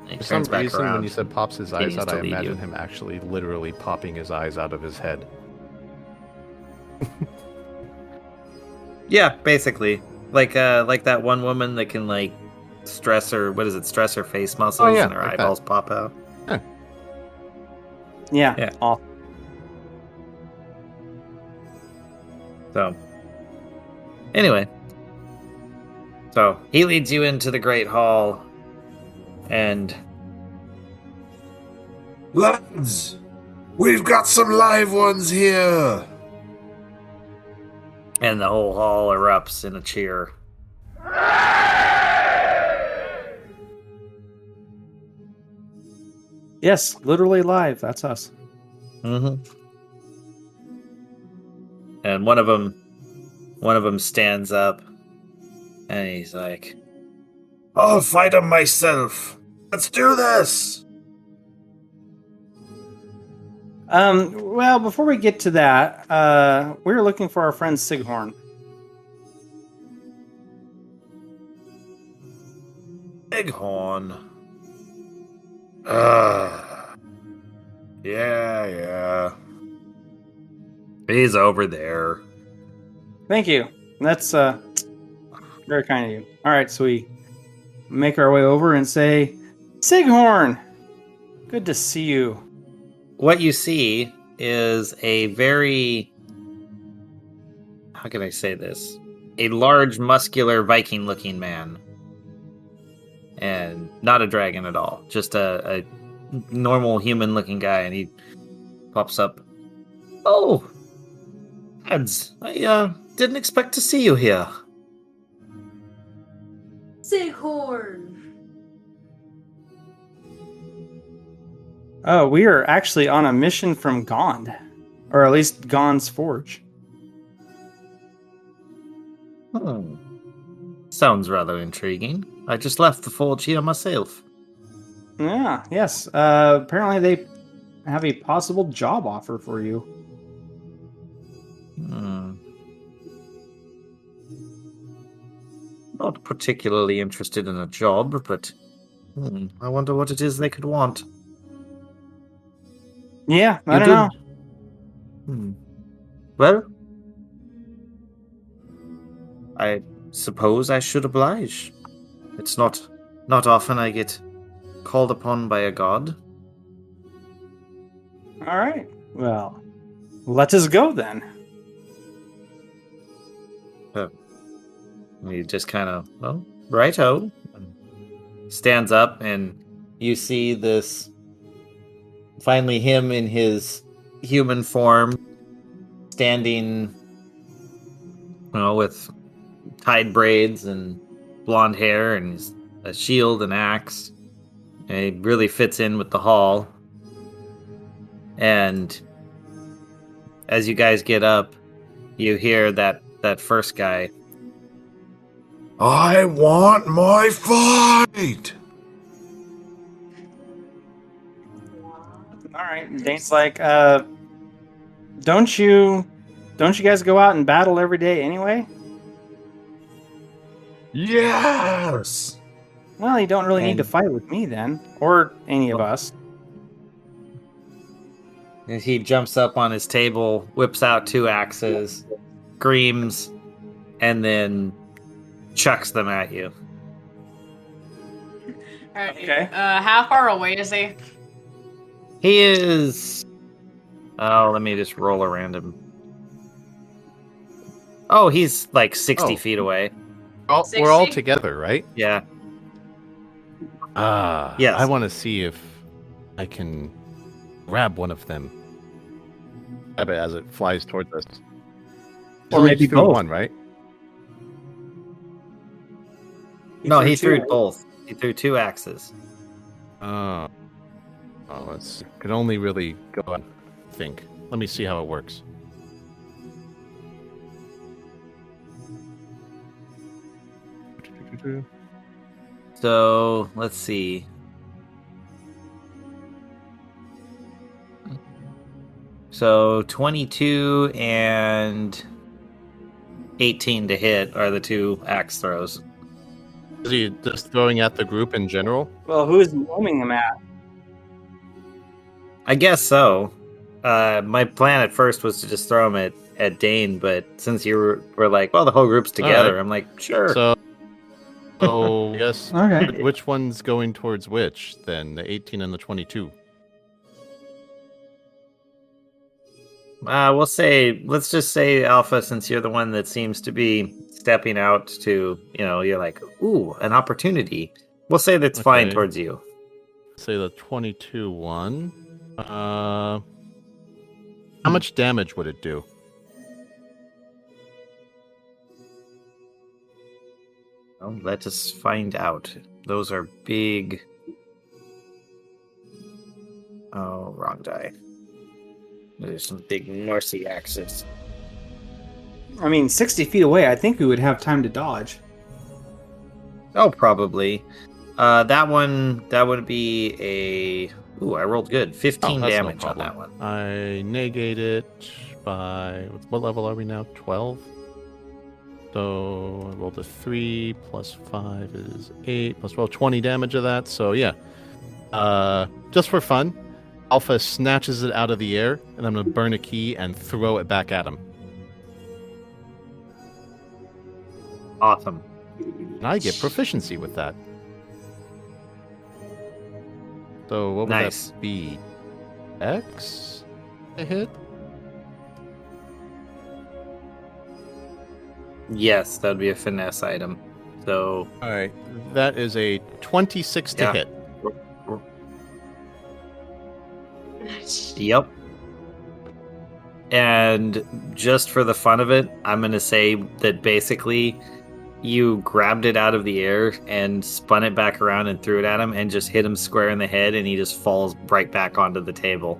He For some turns back reason, around. when you said pops his eyes Continues out, to I lead imagine you. him actually literally popping his eyes out of his head. Yeah, basically. Like that one woman that can, like, stress her face muscles, Oh, yeah, and her like eyeballs pop out. Yeah. Yeah. Oh, So, anyway. So, he leads you into the Great Hall, and... Lads, we've got some live ones here. And the whole hall erupts in a cheer. Yes, literally live. That's us. Mm-hmm. And one of them stands up, and he's like, I'll fight him myself. Let's do this. Well, before we get to that, we're looking for our friend Sighorn. Bighorn. Ah. Yeah. he's over there. Thank you. That's very kind of you. All right, so we make our way over and say, Sighorn, good to see you. What you see is a very, how can I say this? A large, muscular, Viking-looking man. And not a dragon at all. Just a normal human-looking guy, and he pops up. Oh, lads, I didn't expect to see you here. Sighorn. Oh, we are actually on a mission from Gond, or at least Gond's Forge. Sounds rather intriguing. I just left the forge here myself. Yeah, yes. Apparently they have a possible job offer for you. Not particularly interested in a job, but I wonder what it is they could want. Yeah, I You don't know. Well, I suppose I should oblige. It's not often I get called upon by a god. All right. Well, let us go then. He just kind of, well, righto. Stands up, and you see this, finally him in his human form, standing, with tied braids and blonde hair and a shield and axe. And he really fits in with the hall. And as you guys get up, you hear that first guy. I want my fight. All right. Dane's like, don't you guys go out and battle every day anyway? Yes. Well, you don't really need to And- fight with me then, or any of us. And he jumps up on his table, whips out 2 axes, screams, and then chucks them at you. Alright, Okay. how far away is he? He is... Oh, let me just roll a random. Oh, he's like 60 Oh. feet away. We're all 60? together, right? Yeah. Yes. I Yes. want to see if I can grab one of them. Grab it as it flies towards us. Or Only maybe threw both. one, right? No, he threw two. both. He threw 2 axes. Oh, let's. Could only really go. I think. Let me see how it works. So, let's see. So, 22 and 18 to hit are the 2 axe throws. Is he just throwing at the group in general? Well, who is roaming them at? I guess so. My plan at first was to just throw him at Dane, but since you were like, well, the whole group's together, right. I'm like, sure. So I guess. Okay. Which one's going towards which then? The 18 and the 22. Let's just say Alpha, since you're the one that seems to be stepping out to, you're like, ooh, an opportunity. We'll say that's flying Okay. towards you. Say the 22 one. How much damage would it do? Well, let us find out. Those are big. Oh, wrong die. There's some big Norse axes. I mean, 60 feet away, I think we would have time to dodge. Oh, probably. That would be a. Ooh, I rolled good. 15 that's no damage on problem. that one. I negate it by what level are we now? 12. So I rolled a 3 plus 5 is 8 plus 12, 20 damage of that. So yeah, just for fun, Alpha snatches it out of the air, and I'm gonna burn a key and throw it back at him. Awesome. And I get proficiency with that. So what would Nice. that be? X to hit? Yes, that would be a finesse item. So All right, that is a 26 to Yeah. hit. Yep. And just for the fun of it, I'm going to say that basically you grabbed it out of the air and spun it back around and threw it at him and just hit him square in the head, and he just falls right back onto the table.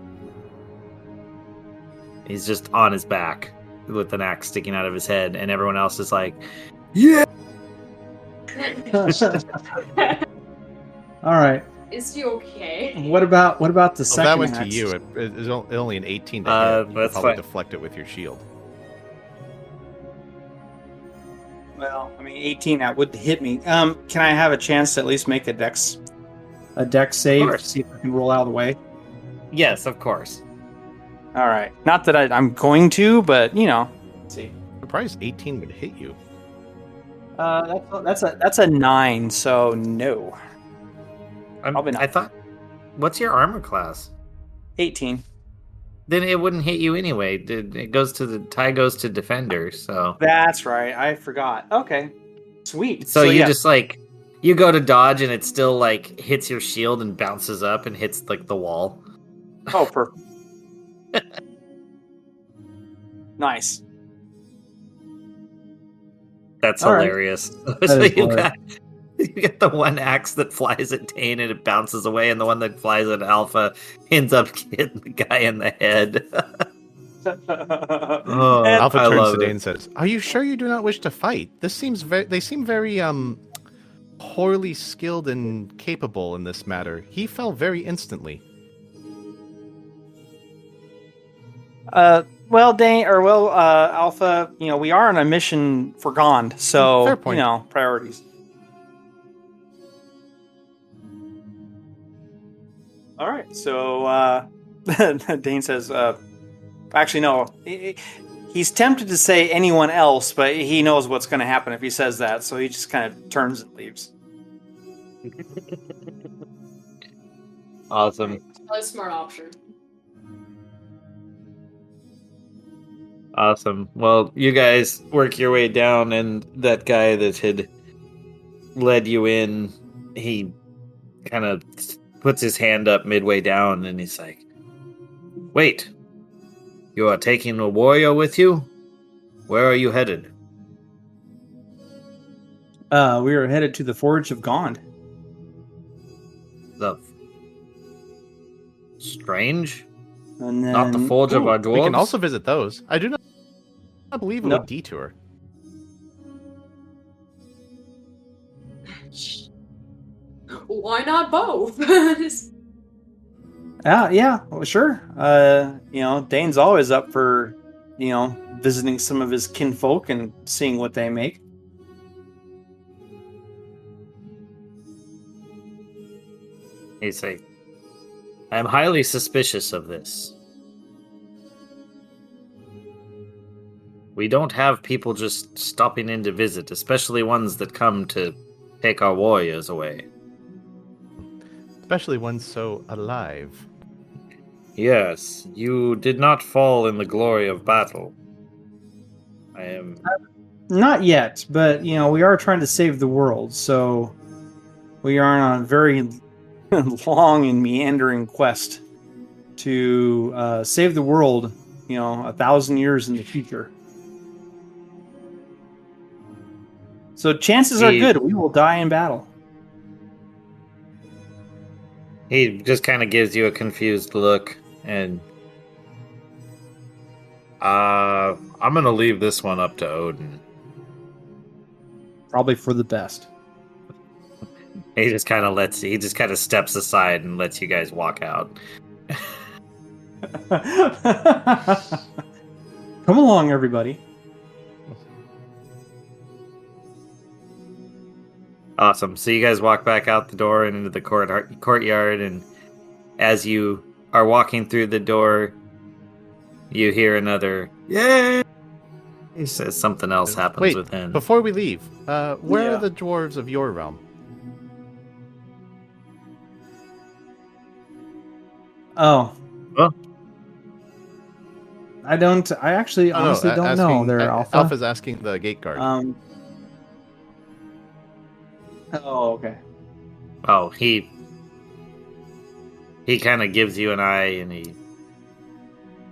He's just on his back with an axe sticking out of his head, and everyone else is like, yeah! All right. Is he okay? What about the Well, second that went to axe? you. It is only an 18 to hit. You could that's probably fine. deflect it with your shield. Well, I mean, 18 that would hit me. Can I have a chance to at least make a dex save? course. See if I can roll out of the way. Yes, of course. All right. Not that I'm going to, but you know. Let's see. I'm surprised 18 would hit you. That's a 9. So no. Probably not. I thought, what's your armor class? 18. Then it wouldn't hit you anyway. It goes to the tie goes to defender. So That's right. I forgot. Okay. Sweet. So you yeah. just like you go to dodge and it still like hits your shield and bounces up and hits like the wall. Oh, perfect. Nice. That's All right. hilarious. That So is you hilarious. got the one axe that flies at Dane and it bounces away, and the one that flies at Alpha ends up hitting the guy in the head. Oh, And- Alpha I turns love to it. Dane and says, "Are you sure you do not wish to fight? They seem very poorly skilled and capable in this matter. He fell very instantly." Alpha, you know, we are on a mission for Gond, so, Fair point. you know, priorities. All right, so, Dane says, actually, no, he's tempted to say anyone else, but he knows what's going to happen if he says that, so he just kind of turns and leaves. Awesome. Probably a smart option. Awesome. Well, you guys work your way down, and that guy that had led you in, he kind of puts his hand up midway down, and he's like, "Wait, you are taking a warrior with you? Where are you headed?" We are headed to the Forge of Gond. The strange? And then, Not the forge of Ooh, our dwarves? we can also visit those. I do not believe it No. would detour. Why not both? Yeah, well, sure. You know, Dane's always up for, you know, visiting some of his kinfolk and seeing what they make. He's like, "I am highly suspicious of this. We don't have people just stopping in to visit, especially ones that come to take our warriors away." Especially one so alive. Yes, you did not fall in the glory of battle. I am. Not yet, but, you know, we are trying to save the world, so we are on a very long and meandering quest to save the world, you know, 1,000 years in the future. So chances are He- good we will die in battle. He just kind of gives you a confused look, and I'm gonna leave this one up to Odin. Probably for the best. He just kind of steps aside and lets you guys walk out. Come along, everybody. Awesome. So you guys walk back out the door and into the courtyard, and as you are walking through the door, you hear another "Yay!" He says something else happens Wait, within. before we leave, where Yeah. are the dwarves of your realm? Oh. Well. I actually honestly don't know there, Alpha. Alpha's asking the gate guard. Oh, okay. Oh, he kind of gives you an eye, and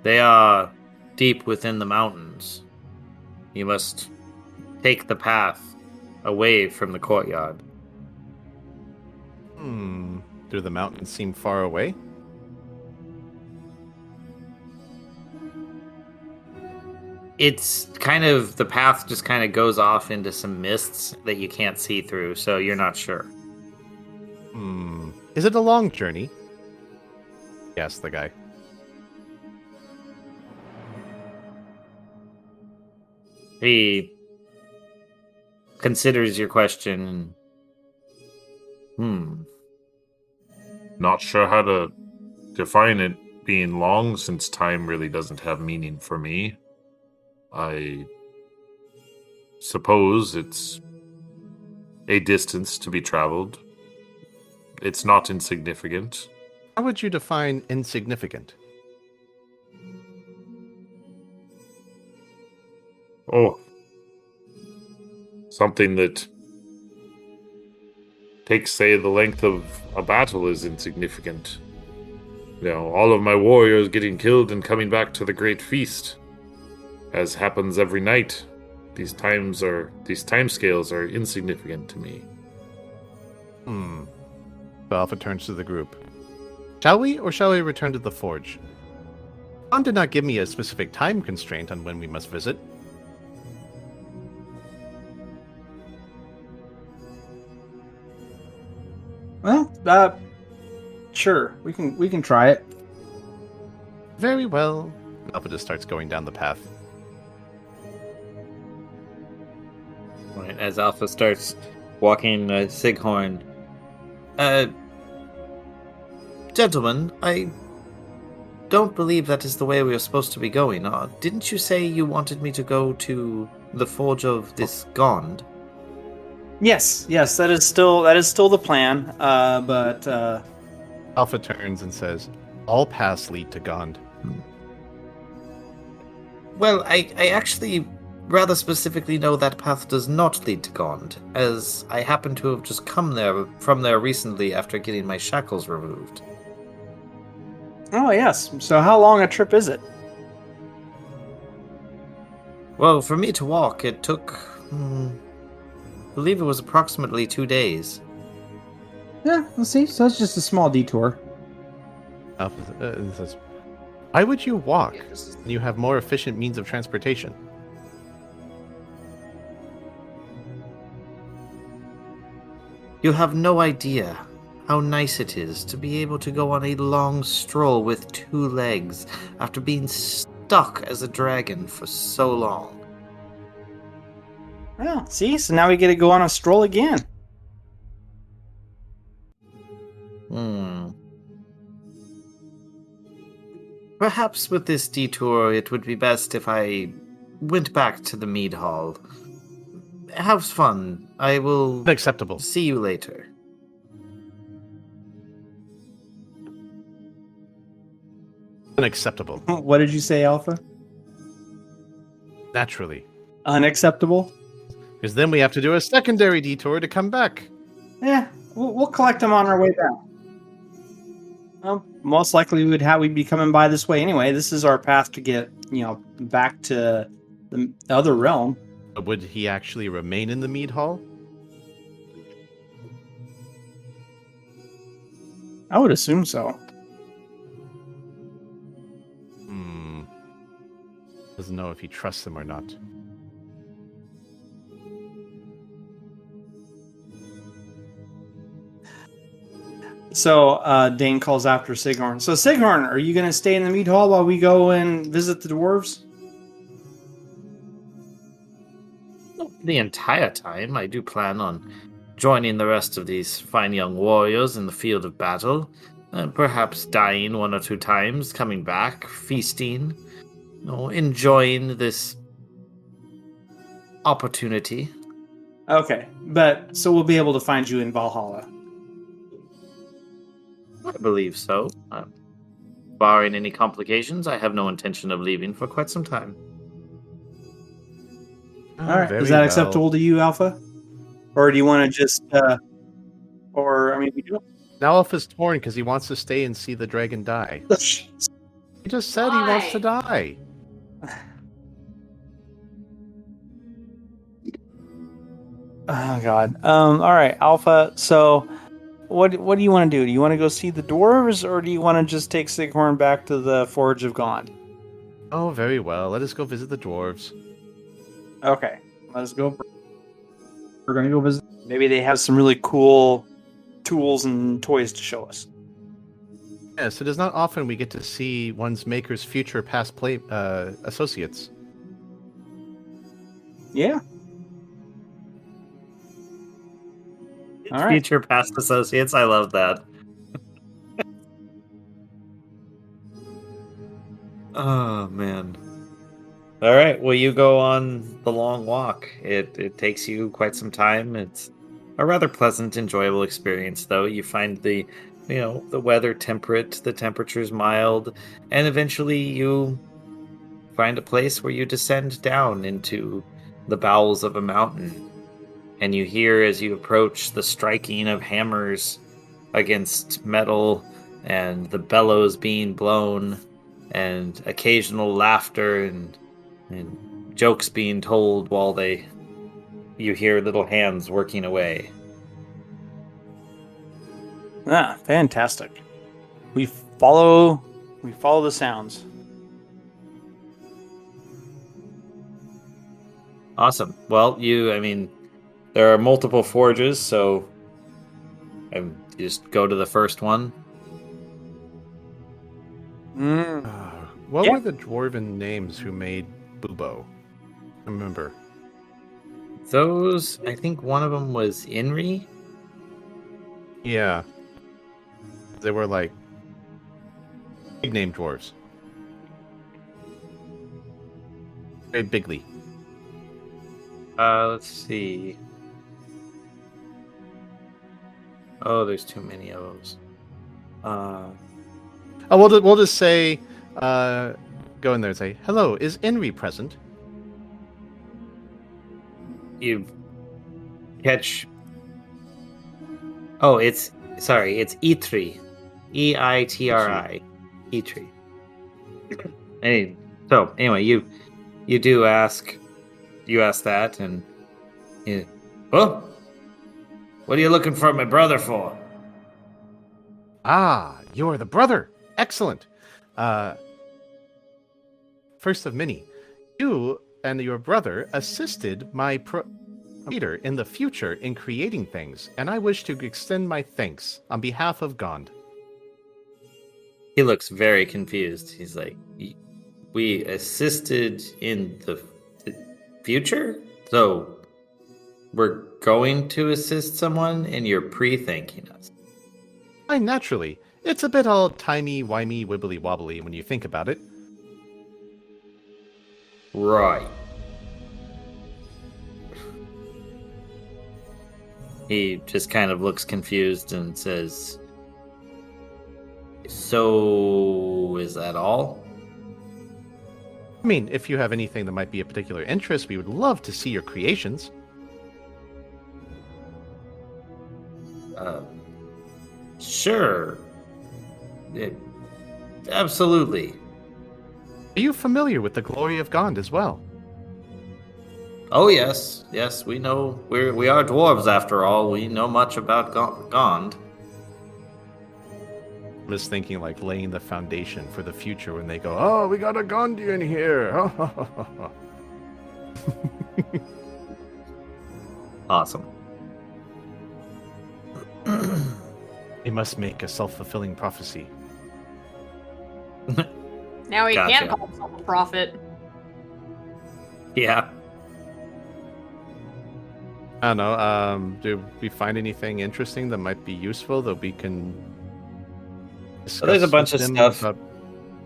they are deep within the mountains. You must take the path away from the courtyard. Do the mountains seem far away? It's kind of, the path just kind of goes off into some mists that you can't see through, so you're not sure. Is it a long journey? Yes, the guy. He considers your question. Not sure how to define it being long, since time really doesn't have meaning for me. I suppose it's a distance to be traveled. It's not insignificant. How would you define insignificant? Oh. Something that takes, say, the length of a battle is insignificant. You know, all of my warriors getting killed and coming back to the great feast, as happens every night. These timescales are insignificant to me. So Alpha turns to the group. Shall we return to the forge? John did not give me a specific time constraint on when we must visit. Well, sure. We can try it. Very well. Alpha just starts going down the path. Right, as Alpha starts walking Sighorn. Gentlemen, I don't believe that is the way we are supposed to be going. Didn't you say you wanted me to go to the forge of this Gond? Yes, that is still the plan. But Alpha turns and says, all paths lead to Gond. Well, I actually rather specifically know that path does not lead to Gond, as I happen to have just come from there recently after getting my shackles removed. oh yes. So how long a trip is it? Well, for me to walk, it took, I believe it was approximately 2 days. Yeah, let's see. So it's just a small detour. Alpha says, why would you walk when you have more efficient means of transportation? You have no idea how nice it is to be able to go on a long stroll with 2 legs after being stuck as a dragon for so long. Well, see, so now we get to go on a stroll again. Perhaps with this detour, it would be best if I went back to the mead hall. Have fun. I will Unacceptable. see you later. Unacceptable. What did you say, Alpha? Naturally. Unacceptable? Because then we have to do a secondary detour to come back. Yeah, we'll collect them on our way back. Well, most likely we'd be coming by this way anyway. This is our path to get, back to the other realm. Would he actually remain in the mead hall? I would assume so. Doesn't know if he trusts them or not. So Dane calls after Sighorn. So Sighorn, are you going to stay in the mead hall while we go and visit the dwarves? The entire time, I do plan on joining the rest of these fine young warriors in the field of battle, and perhaps dying one or two times, coming back, feasting, enjoying this opportunity. Okay, but so we'll be able to find you in Valhalla. I believe so. Barring any complications, I have no intention of leaving for quite some time. All right, is that acceptable to you, Alpha? Or do you want to just, we do. Now Alpha's torn because he wants to stay and see the dragon die. He just said he wants to die. Oh God. All right, Alpha. So, what do you want to do? Do you want to go see the dwarves, or do you want to just take Sighorn back to the Forge of Gond? Oh, very well. Let us go visit the dwarves. Okay, let's go. We're gonna go visit. Maybe they have some really cool tools and toys to show us. Yes, it is not often we get to see one's maker's future past associates. Yeah. All right. Future past associates, I love that. Oh, man. All right, well, you go on the long walk. It takes you quite some time. It's a rather pleasant, enjoyable experience, though. You find the weather temperate, the temperature's mild, and eventually you find a place where you descend down into the bowels of a mountain. And you hear, as you approach, the striking of hammers against metal and the bellows being blown and occasional laughter and jokes being told while you hear little hands working away. Ah, fantastic. We follow the sounds. Awesome. Well, there are multiple forges, so you just go to the first one. What were the dwarven names who made Bubo? I remember. Those, I think one of them was Inri. Yeah. They were like big name dwarves. Very bigly. Let's see. Oh, there's too many of those. We'll just say, go in there and say, "Hello, is Enri present?" You catch. Oh, it's Eitri, Eitri, Eitri. Anyway, you do ask. You ask that, and oh, what are you looking for my brother for? Ah, you're the brother. Excellent. First of many, you and your brother assisted my leader in the future in creating things, and I wish to extend my thanks on behalf of Gond. He looks very confused. He's like, we assisted in the future? So we're going to assist someone and you're pre-thanking us? Why, naturally. It's a bit all timey-wimey, wibbly-wobbly when you think about it. Right. He just kind of looks confused and says, so is that all? I mean, if you have anything that might be a particular interest, we would love to see your creations. Sure. Absolutely. Are you familiar with the glory of Gond as well? Oh, yes. Yes, we know. We are dwarves, after all. We know much about Gond. I'm just thinking like laying the foundation for the future when they go, oh, we got a Gondian here. Awesome. They must make a self-fulfilling prophecy. Now he Gotcha. can't call himself a prophet. Yeah. I don't know. Do we find anything interesting that might be useful that we can discuss there's a bunch with of them stuff. about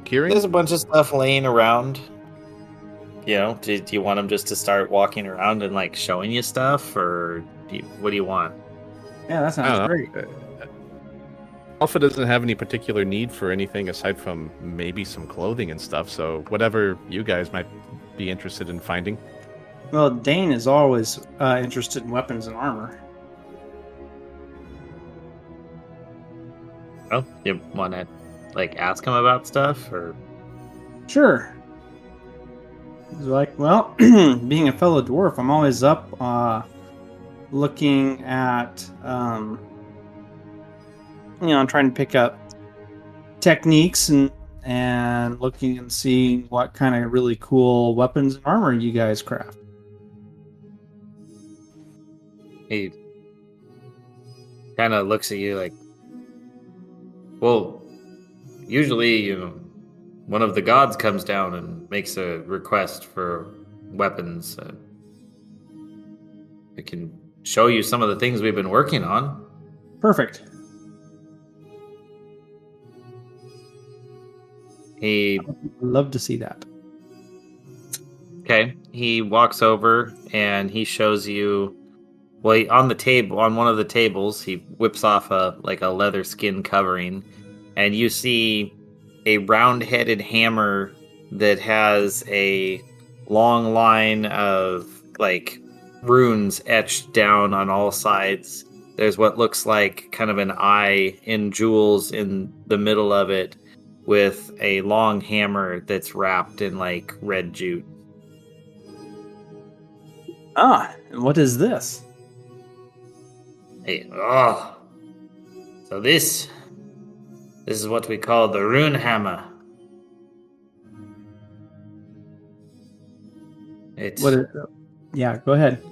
curing? There's a bunch of stuff laying around. You know, do you want him just to start walking around and like showing you stuff, or what do you want? Yeah, that I sounds don't great. know. Alpha doesn't have any particular need for anything aside from maybe some clothing and stuff, so whatever you guys might be interested in finding. Well, Dane is always interested in weapons and armor. Oh, you want to like ask him about stuff, or Sure. He's like, well, being a fellow dwarf, I'm always up looking at, trying to pick up techniques and looking and seeing what kind of really cool weapons and armor you guys craft. he kind of looks at you like, well, usually, one of the gods comes down and makes a request for weapons. I can show you some of the things we've been working on. Perfect. He Love to see that. Okay, he walks over and he shows you. Well, on the table, on one of the tables, he whips off a leather skin covering, and you see a round-headed hammer that has a long line of like runes etched down on all sides. There's what looks like kind of an eye in jewels in the middle of it, with a long hammer that's wrapped in like red jute. Ah, and what is this? Hey, so this is what we call the rune hammer. What is? Yeah, go ahead.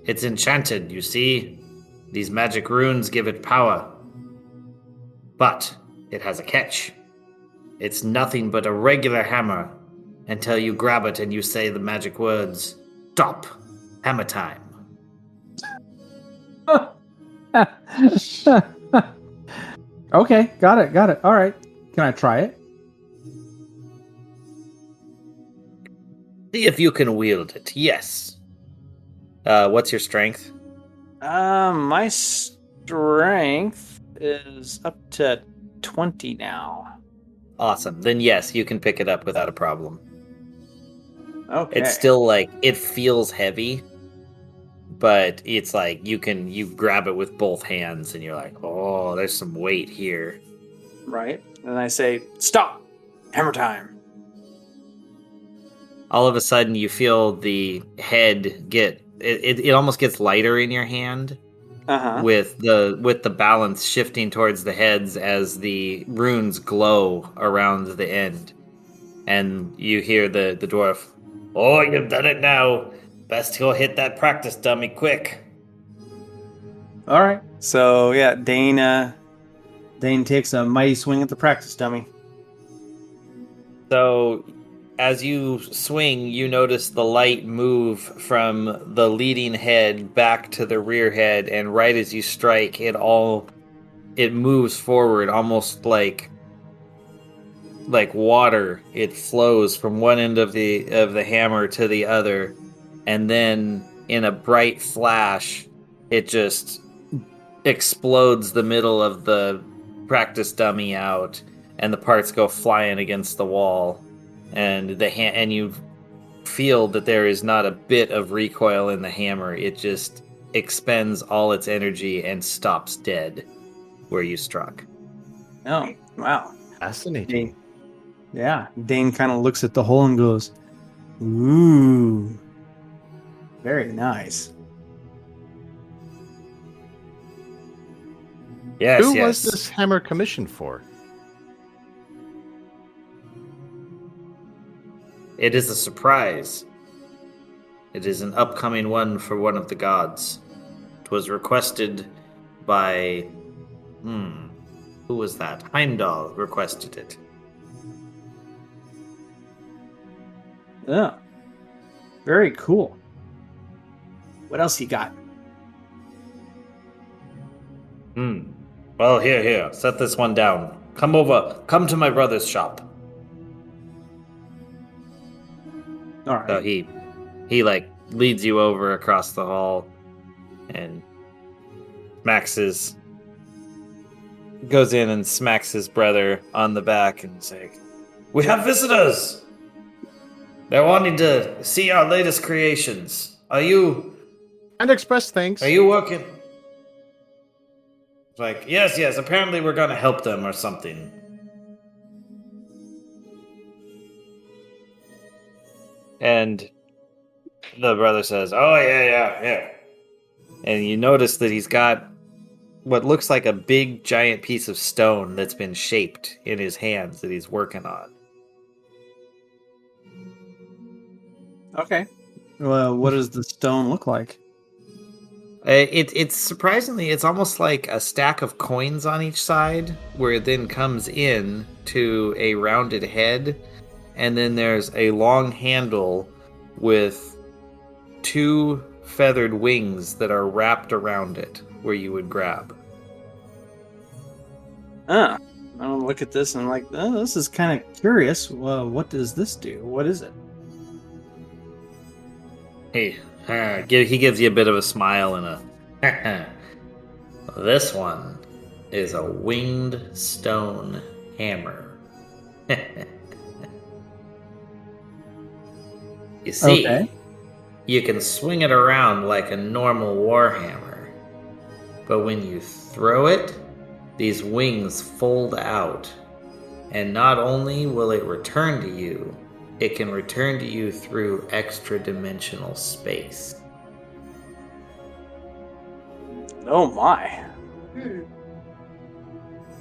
It's enchanted, you see. These magic runes give it power. But it has a catch. It's nothing but a regular hammer until you grab it and you say the magic words, "Stop! Hammer time." Okay, got it. All right. Can I try it? See if you can wield it. Yes. What's your strength? My strength is up to 20 now. Awesome. Then yes, you can pick it up without a problem. Okay. It's still like, it feels heavy, but it's like you grab it with both hands and you're like, oh, there's some weight here. right. And I say, "Stop! Hammer time!" All of a sudden you feel the head get, it almost gets lighter in your hand, with the balance shifting towards the heads as the runes glow around the end. And you hear the dwarf, "Oh, you've done it now. Best go hit that practice dummy quick." All right. So yeah, Dane takes a mighty swing at the practice dummy. So as you swing, you notice the light move from the leading head back to the rear head, and right as you strike, it moves forward almost like water. It flows from one end of the hammer to the other, and then in a bright flash, it just explodes the middle of the practice dummy out, and the parts go flying against the wall, and and you feel that there is not a bit of recoil in the hammer. It just expends all its energy and stops dead where you struck. Oh, wow. Fascinating. Dane kind of looks at the hole and goes, "Ooh, very nice." Yes, Who yes. was this hammer commissioned for? It is a surprise. It is an upcoming one for one of the gods. It was requested by... who was that? Heimdall requested it. Yeah. Very cool. What else you got? Well, here. Set this one down. Come over. Come to my brother's shop. All right. So he leads you over across the hall, and goes in and smacks his brother on the back and say, "We have visitors. They're wanting to see our latest creations. And express thanks. Are you working?" It's like, yes. Apparently we're gonna help them or something. And the brother says, "Oh, yeah. And you notice that he's got what looks like a big, giant piece of stone that's been shaped in his hands that he's working on. Okay. Well, what does the stone look like? It's surprisingly, it's almost like a stack of coins on each side, where it then comes in to a rounded head, and then there's a long handle with 2 feathered wings that are wrapped around it, where you would grab. I don't look at this and I'm like, oh, this is kind of curious. Well, what does this do? What is it? He gives you a bit of a smile and a... This one is a winged stone hammer. You see, Okay. you can swing it around like a normal war hammer, but when you throw it, these wings fold out, and not only will it return to you, it can return to you through extra-dimensional space. Oh my.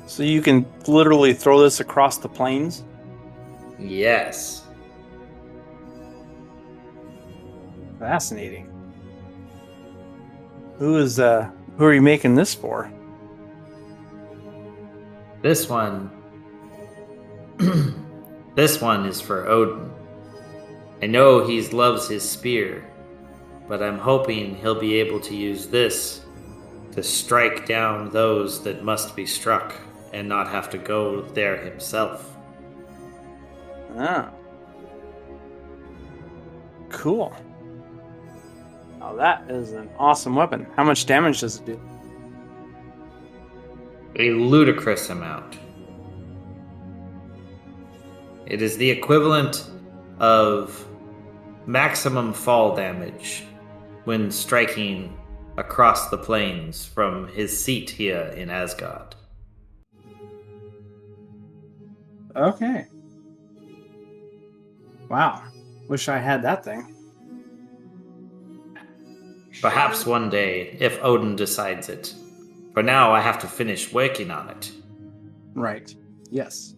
So you can literally throw this across the plains? Yes. Fascinating. Who are you making this for? This one... This one is for Odin. I know he loves his spear, but I'm hoping he'll be able to use this to strike down those that must be struck and not have to go there himself. Ah. Cool. Now that is an awesome weapon. How much damage does it do? A ludicrous amount. It is the equivalent of maximum fall damage when striking across the plains from his seat here in Asgard. Okay. Wow. Wish I had that thing. Perhaps one day, if Odin decides it. For now, I have to finish working on it. Right. Yes.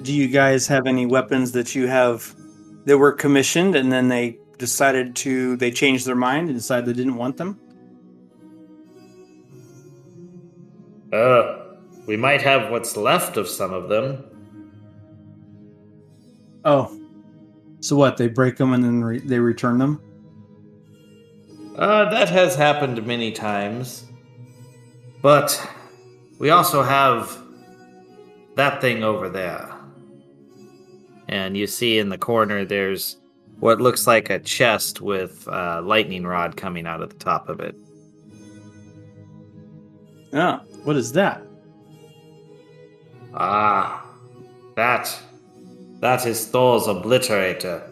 Do you guys have any weapons that that were commissioned and then they changed their mind and decided they didn't want them? We might have what's left of some of them. Oh. So what, they break them and then they return them? That has happened many times. But we also have that thing over there. And you see in the corner there's what looks like a chest with a lightning rod coming out of the top of it. Yeah. What is that? Ah, that is Thor's obliterator.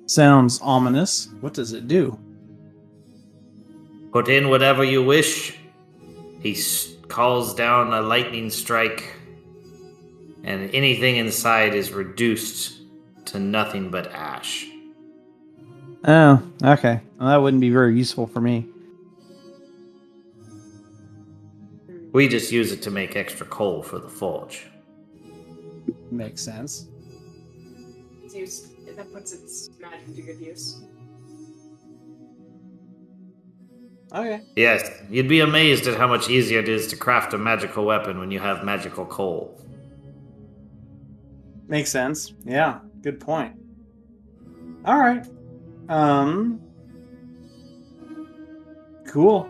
Sounds ominous. What does it do? Put in whatever you wish. He calls down a lightning strike, and anything inside is reduced to nothing but ash. Oh, okay. Well, that wouldn't be very useful for me. We just use it to make extra coal for the forge. Makes sense. That puts its magic to good use. Okay. Yes, you'd be amazed at how much easier it is to craft a magical weapon when you have magical coal. Makes sense. Yeah, good point. All right. Cool.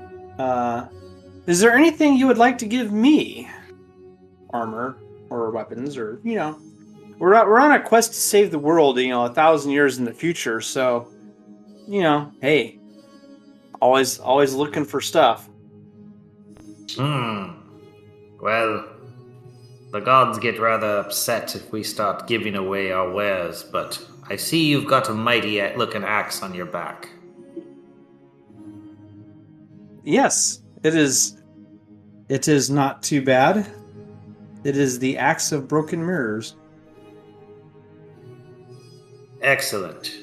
Is there anything you would like to give me? Armor or weapons, or we're on a quest to save the world. 1,000 years in the future. So, hey, always looking for stuff. Well, the gods get rather upset if we start giving away our wares, but I see you've got a mighty looking axe on your back. Yes, it is. It is not too bad. It is the axe of broken mirrors. Excellent.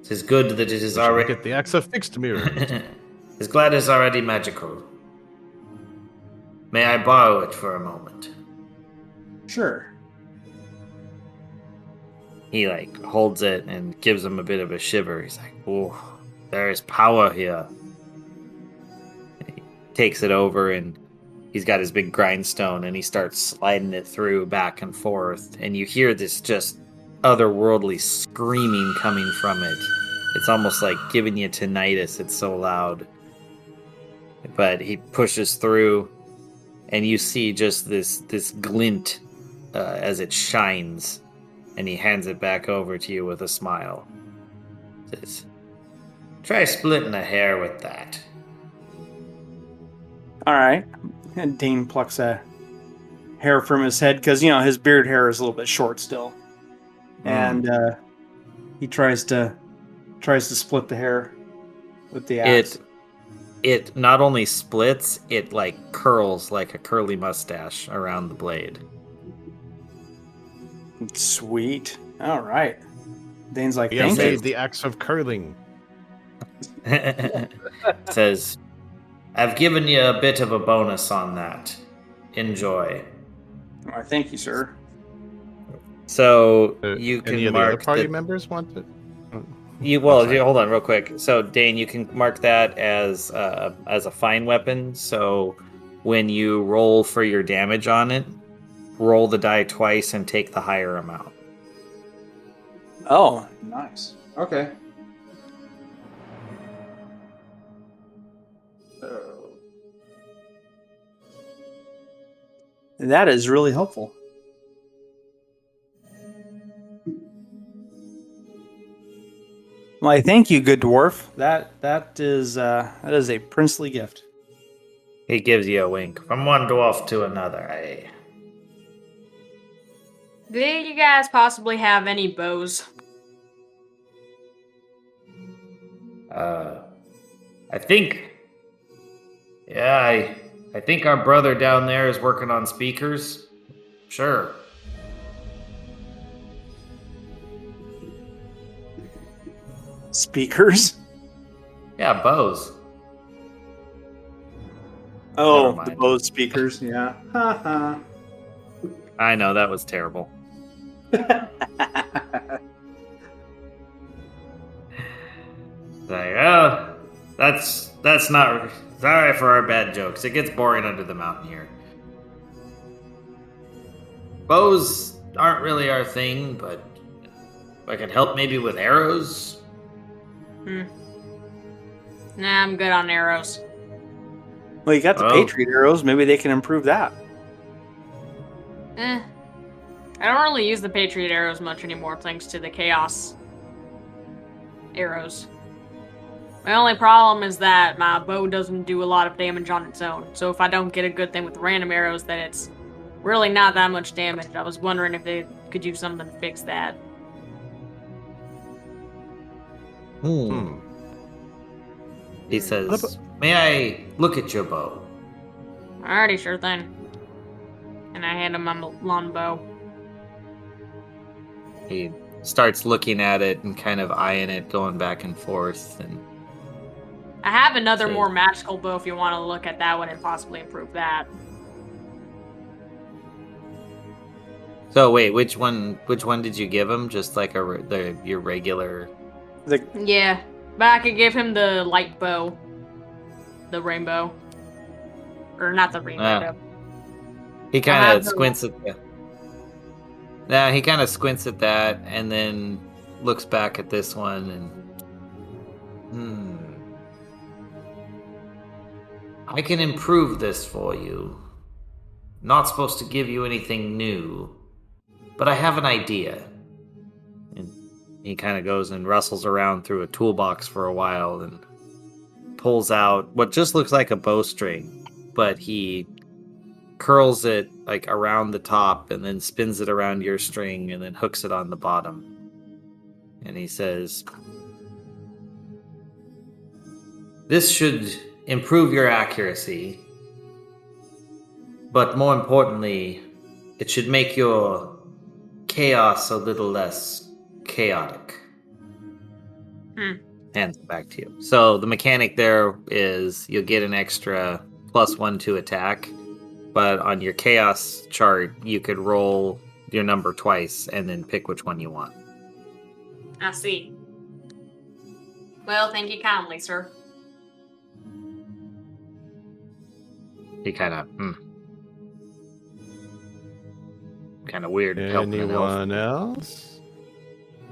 It is good that it is We should already. get the axe of fixed mirrors. Is glad it's already magical. May I borrow it for a moment? Sure. He holds it and gives him a bit of a shiver. He's like, "Oh, there is power here." And he takes it over and he's got his big grindstone and he starts sliding it through back and forth, and you hear this just otherworldly screaming coming from it. It's almost like giving you tinnitus. It's so loud. But he pushes through, and you see just this glint as it shines, and he hands it back over to you with a smile. Says, "Try splitting a hair with that." All right. And Dane plucks a hair from his head because his beard hair is a little bit short still, and he tries to split the hair with the axe. It not only splits, it curls like a curly mustache around the blade. Sweet. All right. Dane's like, We have thank you. made the axe of curling. Says, "I've given you a bit of a bonus on that. Enjoy." All right, thank you, sir. So you can Any of the other mark party that- members want it? Hold on real quick. So Dane, you can mark that as a fine weapon. So when you roll for your damage on it, roll the die twice and take the higher amount. Oh, nice. Okay. That is really helpful. Why, thank you, good dwarf. That is a princely gift. He gives you a wink. From one dwarf to another, eh? Do you guys possibly have any bows? I think. Yeah, I think our brother down there is working on speakers. Sure. Speakers? Yeah, bows. Oh, Never mind. the Bose speakers, yeah. Haha. I know, that was terrible. Oh, that's not. Sorry for our bad jokes. It gets boring under the mountain here. Bows aren't really our thing, but if I could help maybe with arrows. Nah, I'm good on arrows. Well, you got the Oh. Patriot arrows. Maybe they can improve that. I don't really use the Patriot arrows much anymore thanks to the Chaos arrows. My only problem is that my bow doesn't do a lot of damage on its own. So if I don't get a good thing with random arrows, then it's really not that much damage. I was wondering if they could do something to fix that. He says, "May I look at your bow?" Alrighty, sure thing. And I hand him my longbow. He starts looking at it and kind of eyeing it, going back and forth, and I have another So- more magical bow if you want to look at that one and possibly improve that. So wait, which one did you give him? Just like your regular? The Yeah, but I could give him the light bow. The rainbow. Or not the rainbow. He I kind have of the- squints at that. Yeah, he kind of squints at that and then looks back at this one and I can improve this for you. Not supposed to give you anything new, but I have an idea. And he kind of goes and rustles around through a toolbox for a while and pulls out what just looks like a bowstring, but he curls it like around the top and then spins it around your string and then hooks it on the bottom. And he says, "This should improve your accuracy, but more importantly, it should make your chaos a little less chaotic." Hands it back to you. So the mechanic there is you'll get an extra +1 to attack, but on your chaos chart, you could roll your number twice and then pick which one you want. I see. Well, thank you kindly, sir. He kind of weird. helping an elf. Anyone else?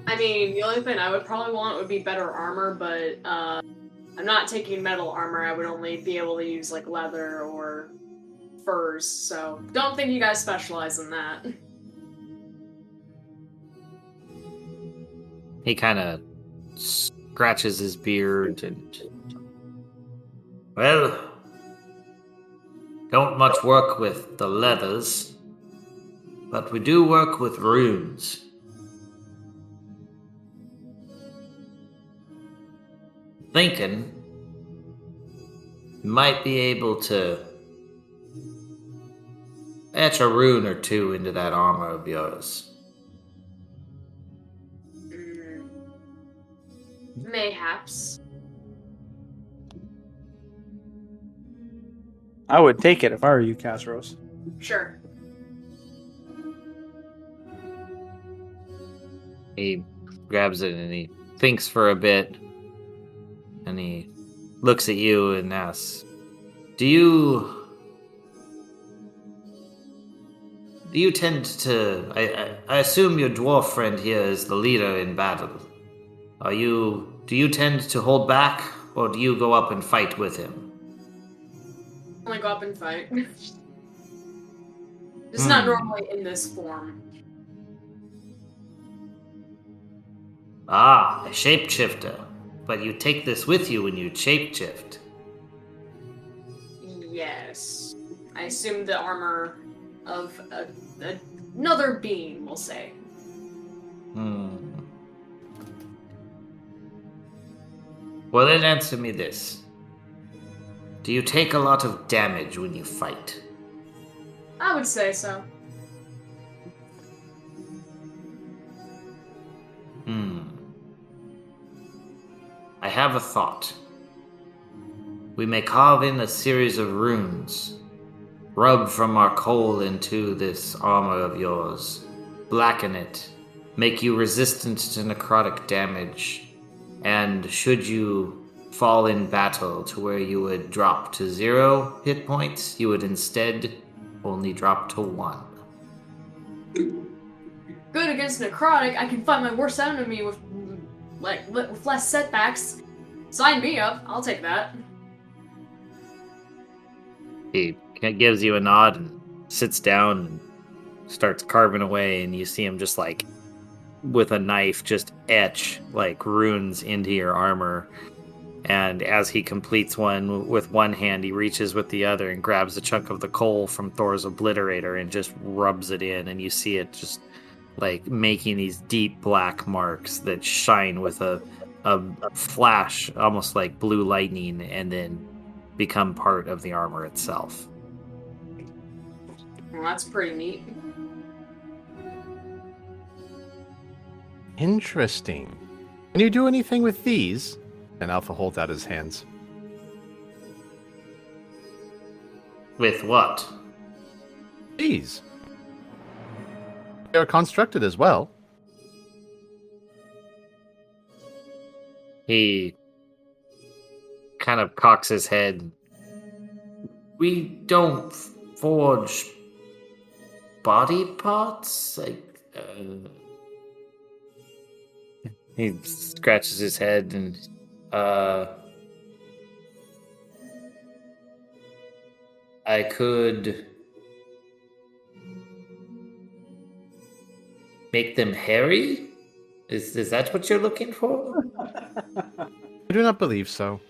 I mean, the only thing I would probably want would be better armor, but I'm not taking metal armor. I would only be able to use like leather or furs, so don't think you guys specialize in that. He kind of scratches his beard and, well, don't much work with the leathers, but we do work with runes. Thinking you might be able to etch a rune or two into that armor of yours. Mayhaps. I would take it if I were you, Casros. Sure. He grabs it and he thinks for a bit, and he looks at you and asks, Do you tend to... I assume your dwarf friend here is the leader in battle. Do you tend to hold back, or do you go up and fight with him? Only go up and fight. Just not normally in this form. Ah, a shapeshifter. But you take this with you when you shapeshift. Yes. I assume the armor of another being, we'll say. Well, then answer me this. Do you take a lot of damage when you fight? I would say so. I have a thought. We may carve in a series of runes, rub from our coal into this armor of yours, blacken it, make you resistant to necrotic damage, and should you fall in battle to where you would drop to 0 hit points, you would instead only drop to 1. Good against necrotic, I can fight my worst enemy with less setbacks. Sign me up. I'll take that. He gives you a nod and sits down and starts carving away, and you see him just like with a knife just etch like runes into your armor. And as he completes one with one hand, he reaches with the other and grabs a chunk of the coal from Thor's obliterator and just rubs it in, and you see it just like making these deep black marks that shine with a flash, almost like blue lightning, and then become part of the armor itself. Well, that's pretty neat. Interesting. Can you do anything with these? And Alpha holds out his hands. With what? These. They are constructed as well. He kind of cocks his head. We don't forge body parts? He scratches his head and, I could make them hairy? Is that what you're looking for? I do not believe so.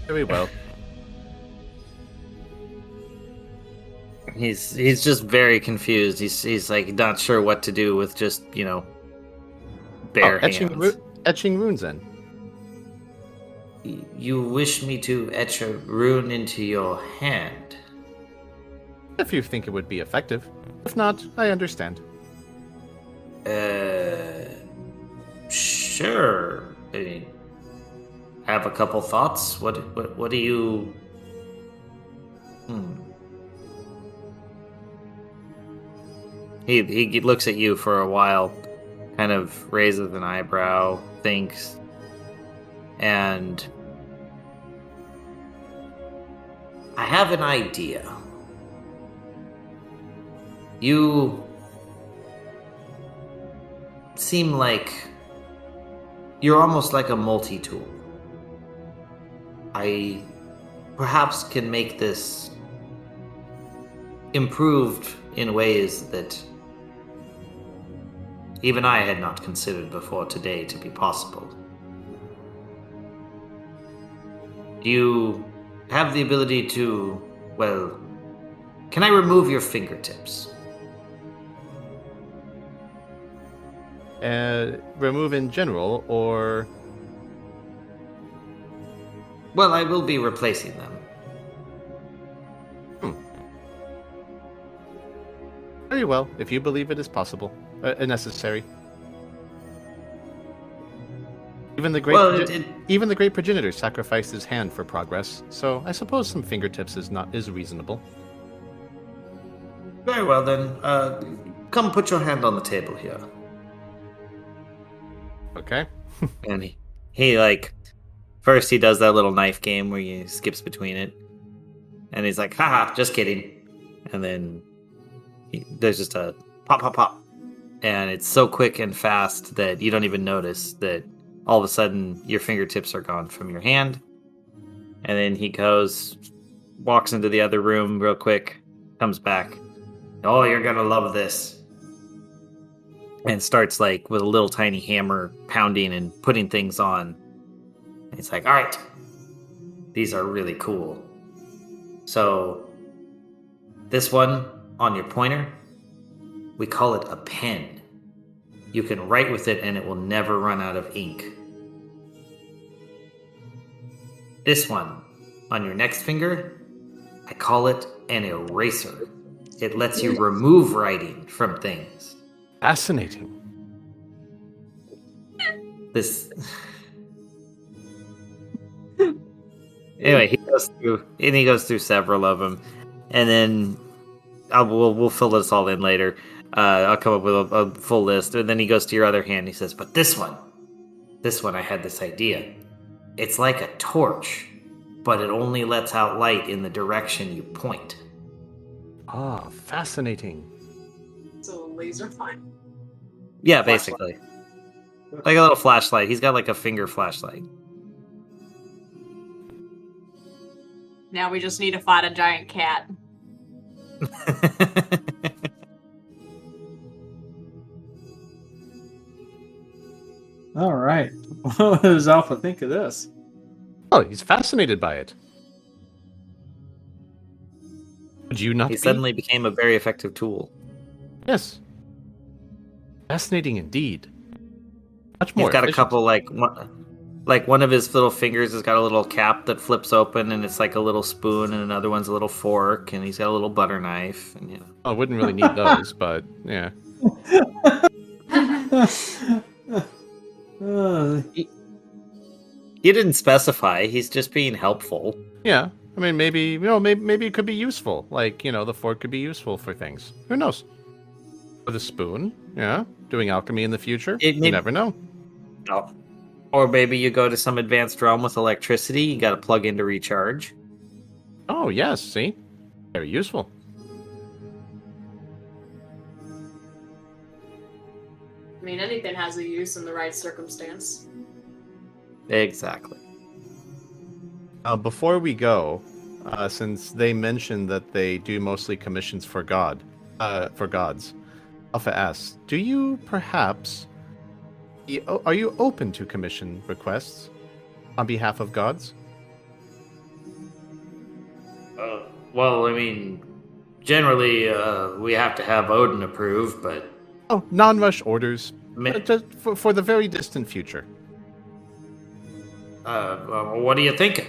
Very well. He's just very confused. He's like not sure what to do with just, bare hands. Etching runes in. You wish me to etch a rune into your hand? If you think it would be effective. If not, I understand. Sure. I mean, I have a couple thoughts. What do you... He looks at you for a while, kind of raises an eyebrow, thinks, and I have an idea. You seem like you're almost like a multi-tool. I perhaps can make this improved in ways that even I had not considered before today to be possible. Do you have the ability to, well, can I remove your fingertips? Remove in general, or... Well, I will be replacing them. Very well, if you believe it is possible. Necessary. Even the great progenitor sacrificed his hand for progress, so I suppose some fingertips is reasonable. Very well then. Come put your hand on the table here. Okay. And he like, first he does that little knife game where he skips between it, and he's like, haha, just kidding. And then there's just a pop, pop, pop. And it's so quick and fast that you don't even notice that all of a sudden your fingertips are gone from your hand. And then he walks into the other room real quick, comes back. Oh, you're gonna love this. And starts like with a little tiny hammer pounding and putting things on. And he's like, all right, these are really cool. So this one on your pointer, we call it a pen. You can write with it and it will never run out of ink. This one on your next finger, I call it an eraser. It lets you remove writing from things. Fascinating. This. Anyway, he goes through several of them, and then we'll fill this all in later. I'll come up with a full list, and then he goes to your other hand. He says, "But this one, I had this idea. It's like a torch, but it only lets out light in the direction you point." Ah, fascinating. So laser fine. Yeah, basically. Like a little flashlight. He's got like a finger flashlight. Now we just need to fight a giant cat. All right. What does Alpha think of this? Oh, he's fascinated by it. Would you not He be? suddenly became a very effective tool. Yes. Fascinating indeed. Much more. He's got a efficient. couple one of his little fingers has got a little cap that flips open, and it's like a little spoon, and another one's a little fork, and he's got a little butter knife, and I wouldn't really need those, but yeah. He didn't specify. He's just being helpful. Yeah, I mean, maybe it could be useful. Like, the fork could be useful for things. Who knows? Or the spoon, yeah. Doing alchemy in the future. You never know. Oh. Or maybe you go to some advanced realm with electricity. You got to plug in to recharge. Oh, yes. See? Very useful. I mean, anything has a use in the right circumstance. Exactly. Before we go, since they mentioned that they do mostly commissions for gods, Alpha asks, do you perhaps... Are you open to commission requests on behalf of gods? Well, I mean, generally, we have to have Odin approve, but... Oh, non-rush orders. Just for the very distant future. What are you thinking?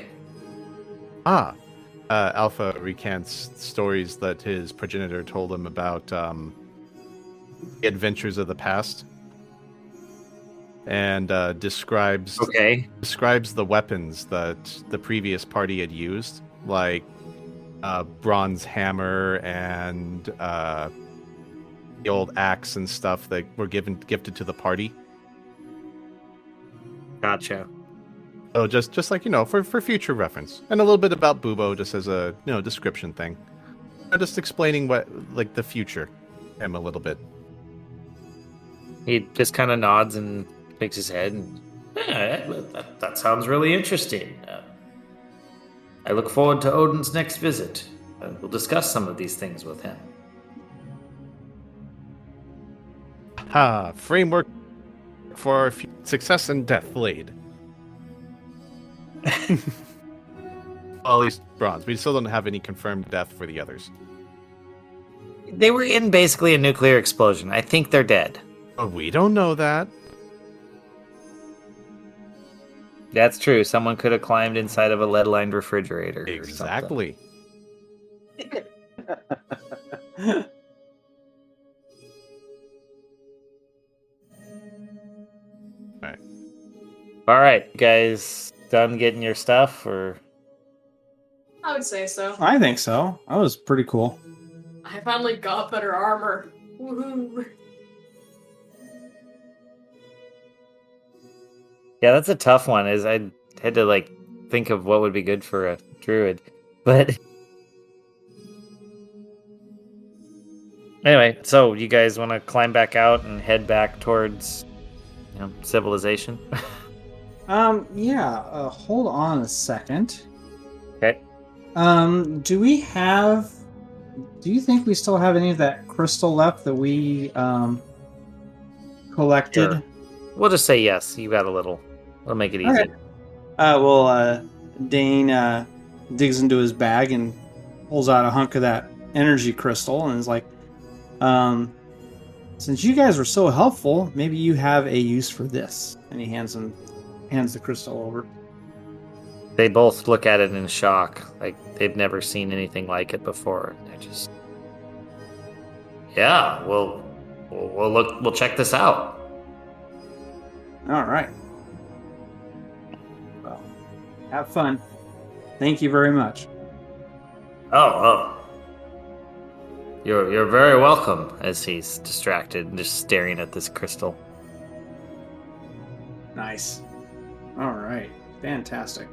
Alpha recants stories that his progenitor told him about the adventures of the past. And describes the weapons that the previous party had used, like bronze hammer and the old axe and stuff that were gifted to the party. Gotcha. So just like, for future reference, and a little bit about Bubo just as a description thing, just explaining what like the future him a little bit. He just kind of nods and shakes his head, and that sounds really interesting. I look forward to Odin's next visit. We'll discuss some of these things with him. Framework for our success and death laid. Well, at least bronze. We still don't have any confirmed death for the others. They were in basically a nuclear explosion. I think they're dead. Oh, we don't know that. That's true. Someone could have climbed inside of a lead-lined refrigerator. Exactly. All right, you guys done getting your stuff, or? I would say so. I think so. That was pretty cool. I finally got better armor. Woohoo! Yeah, that's a tough one. Is I had to think of what would be good for a druid, but anyway. So you guys want to climb back out and head back towards, civilization? Yeah. Hold on a second. Okay. Do you think we still have any of that crystal left that we collected? Sure. We'll just say yes. You got a little. We'll make it easy. Okay. Well, Dane digs into his bag and pulls out a hunk of that energy crystal and is like, since you guys were so helpful, maybe you have a use for this. And he hands the crystal over. They both look at it in shock, like they've never seen anything like it before. They're just, yeah. We'll look. We'll check this out. All right. Well, have fun. Thank you very much. Oh. You're very welcome. As he's distracted and just staring at this crystal. Nice. All right. Fantastic.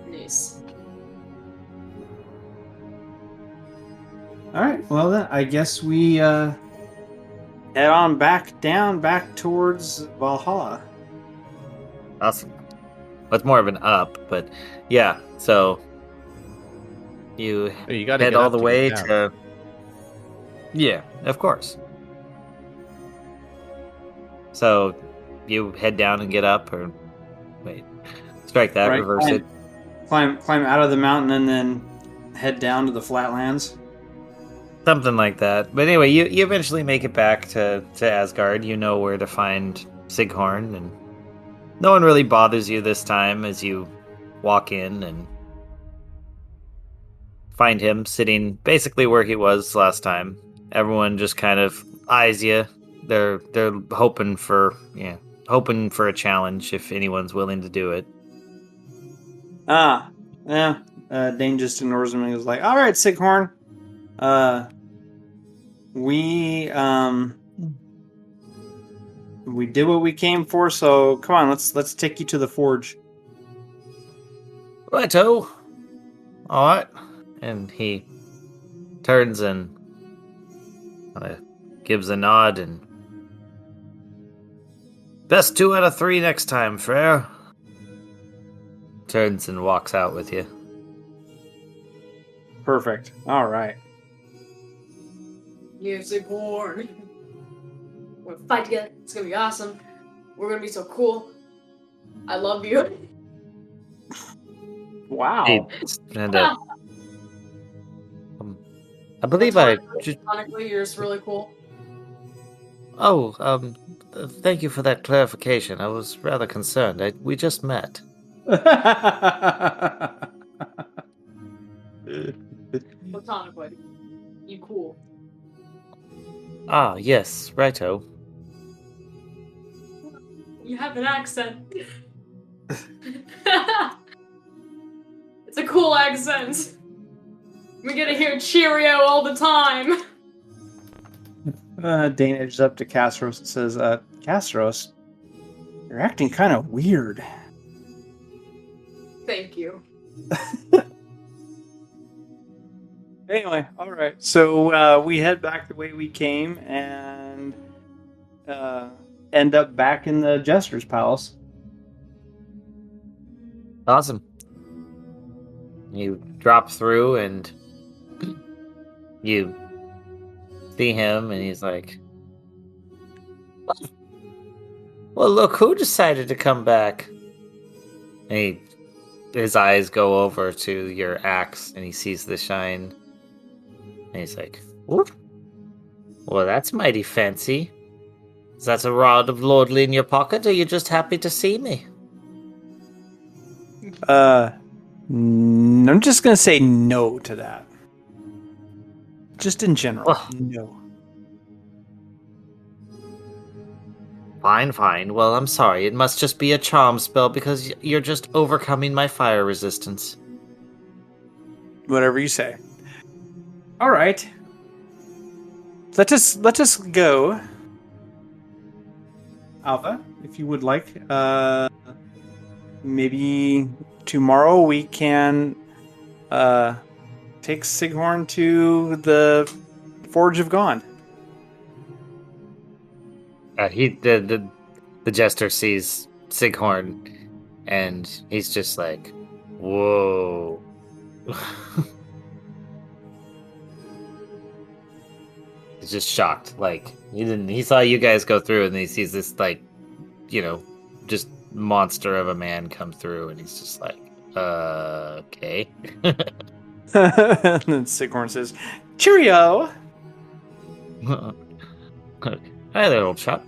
Nice. All right. Well, then I guess we head on back towards Valhalla. Awesome. Well, it's more of an up, but yeah. So you gotta head get all up the to way get down. to. Yeah, of course. So you head down and get up, or wait, strike that, Right, reverse it. Climb out of the mountain and then head down to the flatlands. Something like that. But anyway, you eventually make it back to Asgard. You know where to find Sighorn, and no one really bothers you this time as you walk in and find him sitting basically where he was last time. Everyone just kind of eyes you. They're hoping for a challenge if anyone's willing to do it. Yeah. Dane just ignores him and is like, "All right, Sighorn. We did what we came for, so come on, let's take you to the forge." Righto. All right. And he turns and gives a nod and best 2 out of 3 next time, Frere. Turns and walks out with you. Perfect. All right. Yeah, Sighorn. We're gonna fight together. It's gonna be awesome. We're gonna be so cool. I love you. Wow. Hey, and, I believe I. Honestly, you're just really cool. Oh, thank you for that clarification. I was rather concerned. We just met. Platonically. You cool. Ah, yes, righto. You have an accent. It's a cool accent. We get to hear Cheerio all the time. Dane edges up to Castros and says, Castros, you're acting kind of weird. Thank you. Anyway, all right. So we head back the way we came and end up back in the Jester's Palace. Awesome. You drop through and you see him, and he's like, "Well, look, who decided to come back?" And his eyes go over to your axe, and he sees the shine. And he's like, "Ooh, well, that's mighty fancy. Is that a rod of lordly in your pocket, or are you just happy to see me?" I'm just gonna say no to that. Just in general, no. Fine. Well, I'm sorry. It must just be a charm spell because you're just overcoming my fire resistance. Whatever you say. All right. Let us go. Alpha, if you would like. Maybe tomorrow we can take Sighorn to the Forge of Gone. The jester sees Sighorn, and he's just like, "Whoa." He's just shocked. Like, he saw you guys go through, and then he sees this, like, just monster of a man come through, and he's just like, okay. And then Sighorn says, "Cheerio." Hi there, old chap.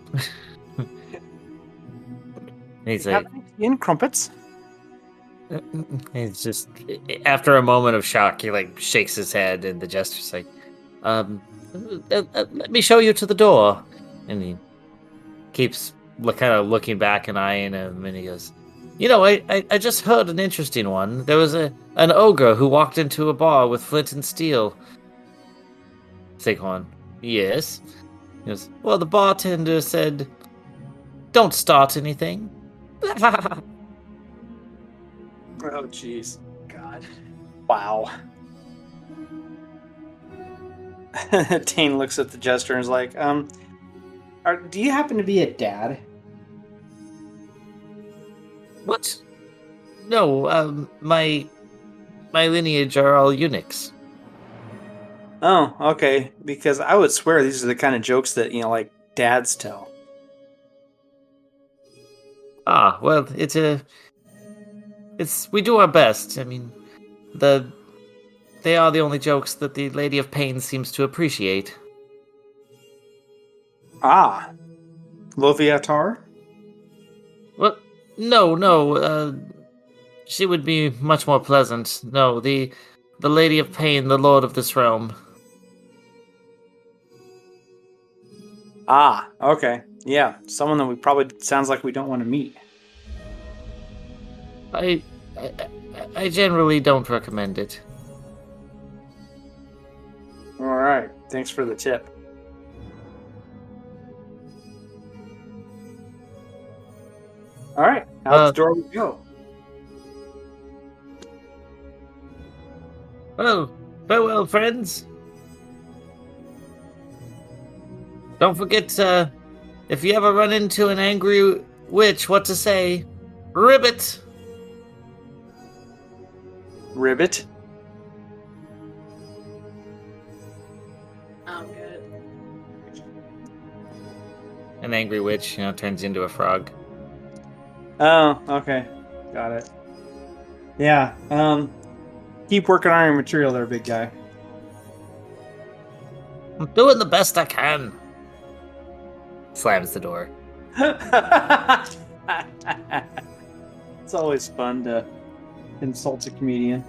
He's like, in crumpets. he's just, after a moment of shock, he like shakes his head, and the jester's like, let me show you to the door. And he keeps kind of looking back and eyeing him, and he goes, I just heard an interesting one. There was an ogre who walked into a bar with flint and steel. Sighorn, yes. He goes, well, the bartender said, don't start anything. Oh, jeez. God. Wow. Dane looks at the jester and is like, do you happen to be a dad? What? No, my lineage are all eunuchs. Oh, okay. Because I would swear these are the kind of jokes that, like, dads tell. Ah, well, we do our best. I mean, they are the only jokes that the Lady of Pain seems to appreciate. Ah. Loviatar? Well, no, she would be much more pleasant. No, the Lady of Pain, the Lord of this realm. Ah, okay. Yeah, someone that sounds like we don't want to meet. I generally don't recommend it. All right. Thanks for the tip. All right. Out the door we go. Well, farewell, friends. Don't forget, if you ever run into an angry witch, what to say. Ribbit! Ribbit. Oh, good. An angry witch, turns into a frog. Oh, okay. Got it. Yeah. Keep working on your material there, big guy. I'm doing the best I can. Slams the door. It's always fun to insult a comedian.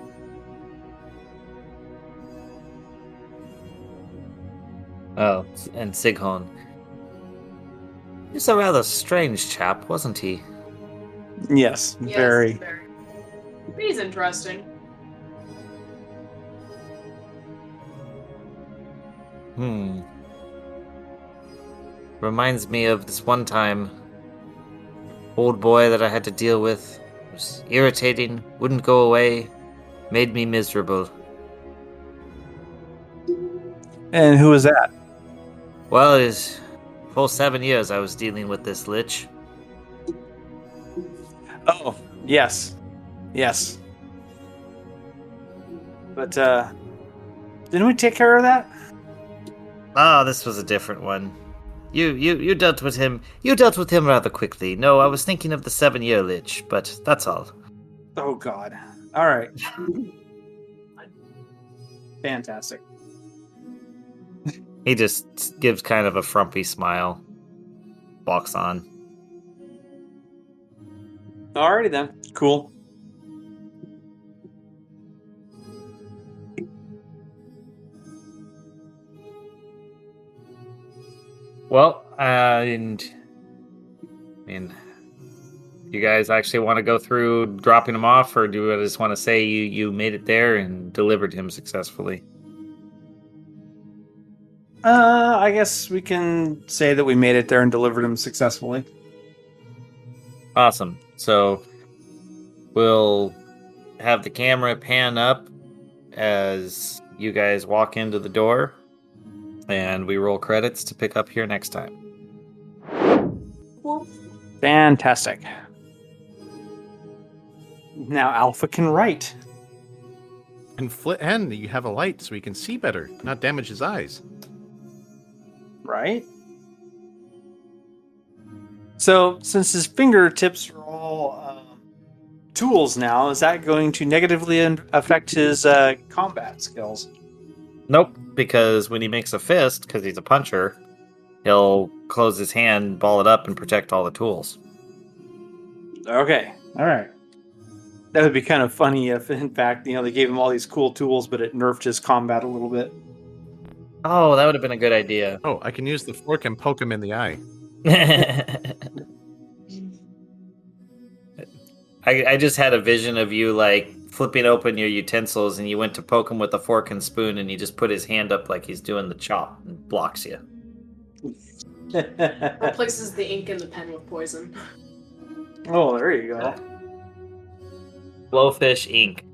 Oh, and Sighorn. He's a rather strange chap, wasn't he? Yes, Yes, very. He's interesting. Reminds me of this one time. Old boy that I had to deal with. Was irritating, wouldn't go away, made me miserable. And who was that? Well, it's for 7 years I was dealing with this lich. Oh, yes. Yes. But, didn't we take care of that? Ah, this was a different one. You dealt with him. You dealt with him rather quickly. No, I was thinking of the 7-year lich, but that's all. Oh, God. All right. Fantastic. He just gives kind of a frumpy smile. Walks on. Alrighty then. Cool. Well, and I mean, you guys actually want to go through dropping him off, or do I just want to say you made it there and delivered him successfully? I guess we can say that we made it there and delivered him successfully. Awesome. So we'll have the camera pan up as you guys walk into the door, and we roll credits to pick up here next time. Fantastic. Now Alpha can write. And you have a light so he can see better, not damage his eyes. Right? So, since his fingertips are all tools now, is that going to negatively affect his combat skills? Nope, because when he makes a fist, because he's a puncher, he'll close his hand, ball it up, and protect all the tools. Okay, all right. That would be kind of funny if, in fact, they gave him all these cool tools, but it nerfed his combat a little bit. Oh, that would have been a good idea. Oh, I can use the fork and poke him in the eye. I just had a vision of you flipping open your utensils, and you went to poke him with a fork and spoon, and he just put his hand up like he's doing the chop and blocks you. Replaces the ink in the pen with poison. Oh, there you go. Blowfish ink.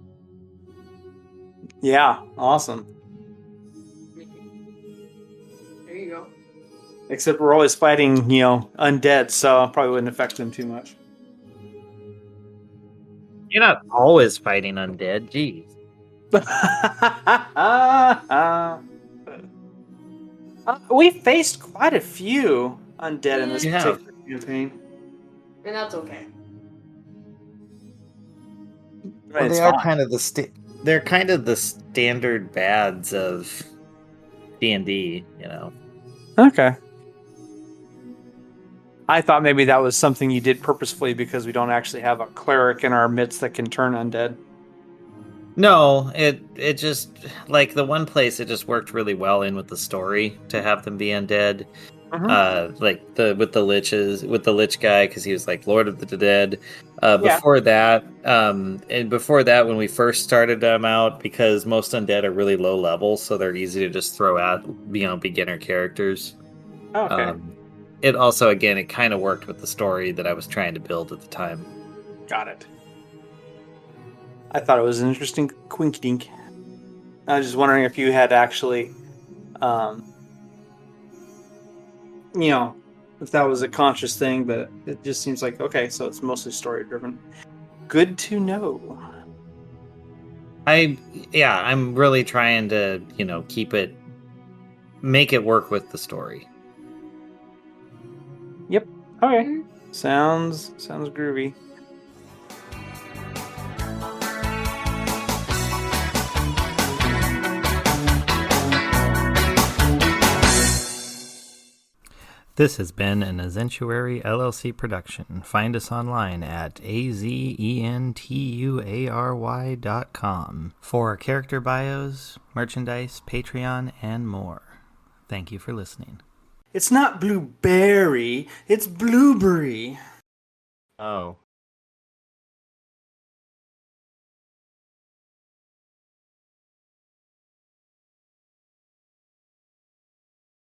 Yeah, awesome. There you go. Except we're always fighting, undead, so it probably wouldn't affect them too much. You're not always fighting undead, jeez. We faced quite a few undead in this You have. particular campaign. And that's okay. Right, it's they are fine. kind of they're kind of the standard bads of D&D, Okay. I thought maybe that was something you did purposefully because we don't actually have a cleric in our midst that can turn undead. No, it just the one place it just worked really well in with the story to have them be undead. like with the lich guy, because he was like Lord of the Dead. Yeah. Before that, when we first started them out, because most undead are really low level, so they're easy to just throw out, beginner characters. Okay. It also, again, it kind of worked with the story that I was trying to build at the time. Got it. I thought it was an interesting quink dink. I was just wondering if you had actually, if that was a conscious thing, but it just seems like, okay, so it's mostly story driven. Good to know. I'm really trying to, make it work with the story. Yep. Okay. Sounds groovy. This has been an Azentuary LLC production. Find us online at azentuary.com for character bios, merchandise, Patreon, and more. Thank you for listening. It's not blueberry, it's blueberry. Oh.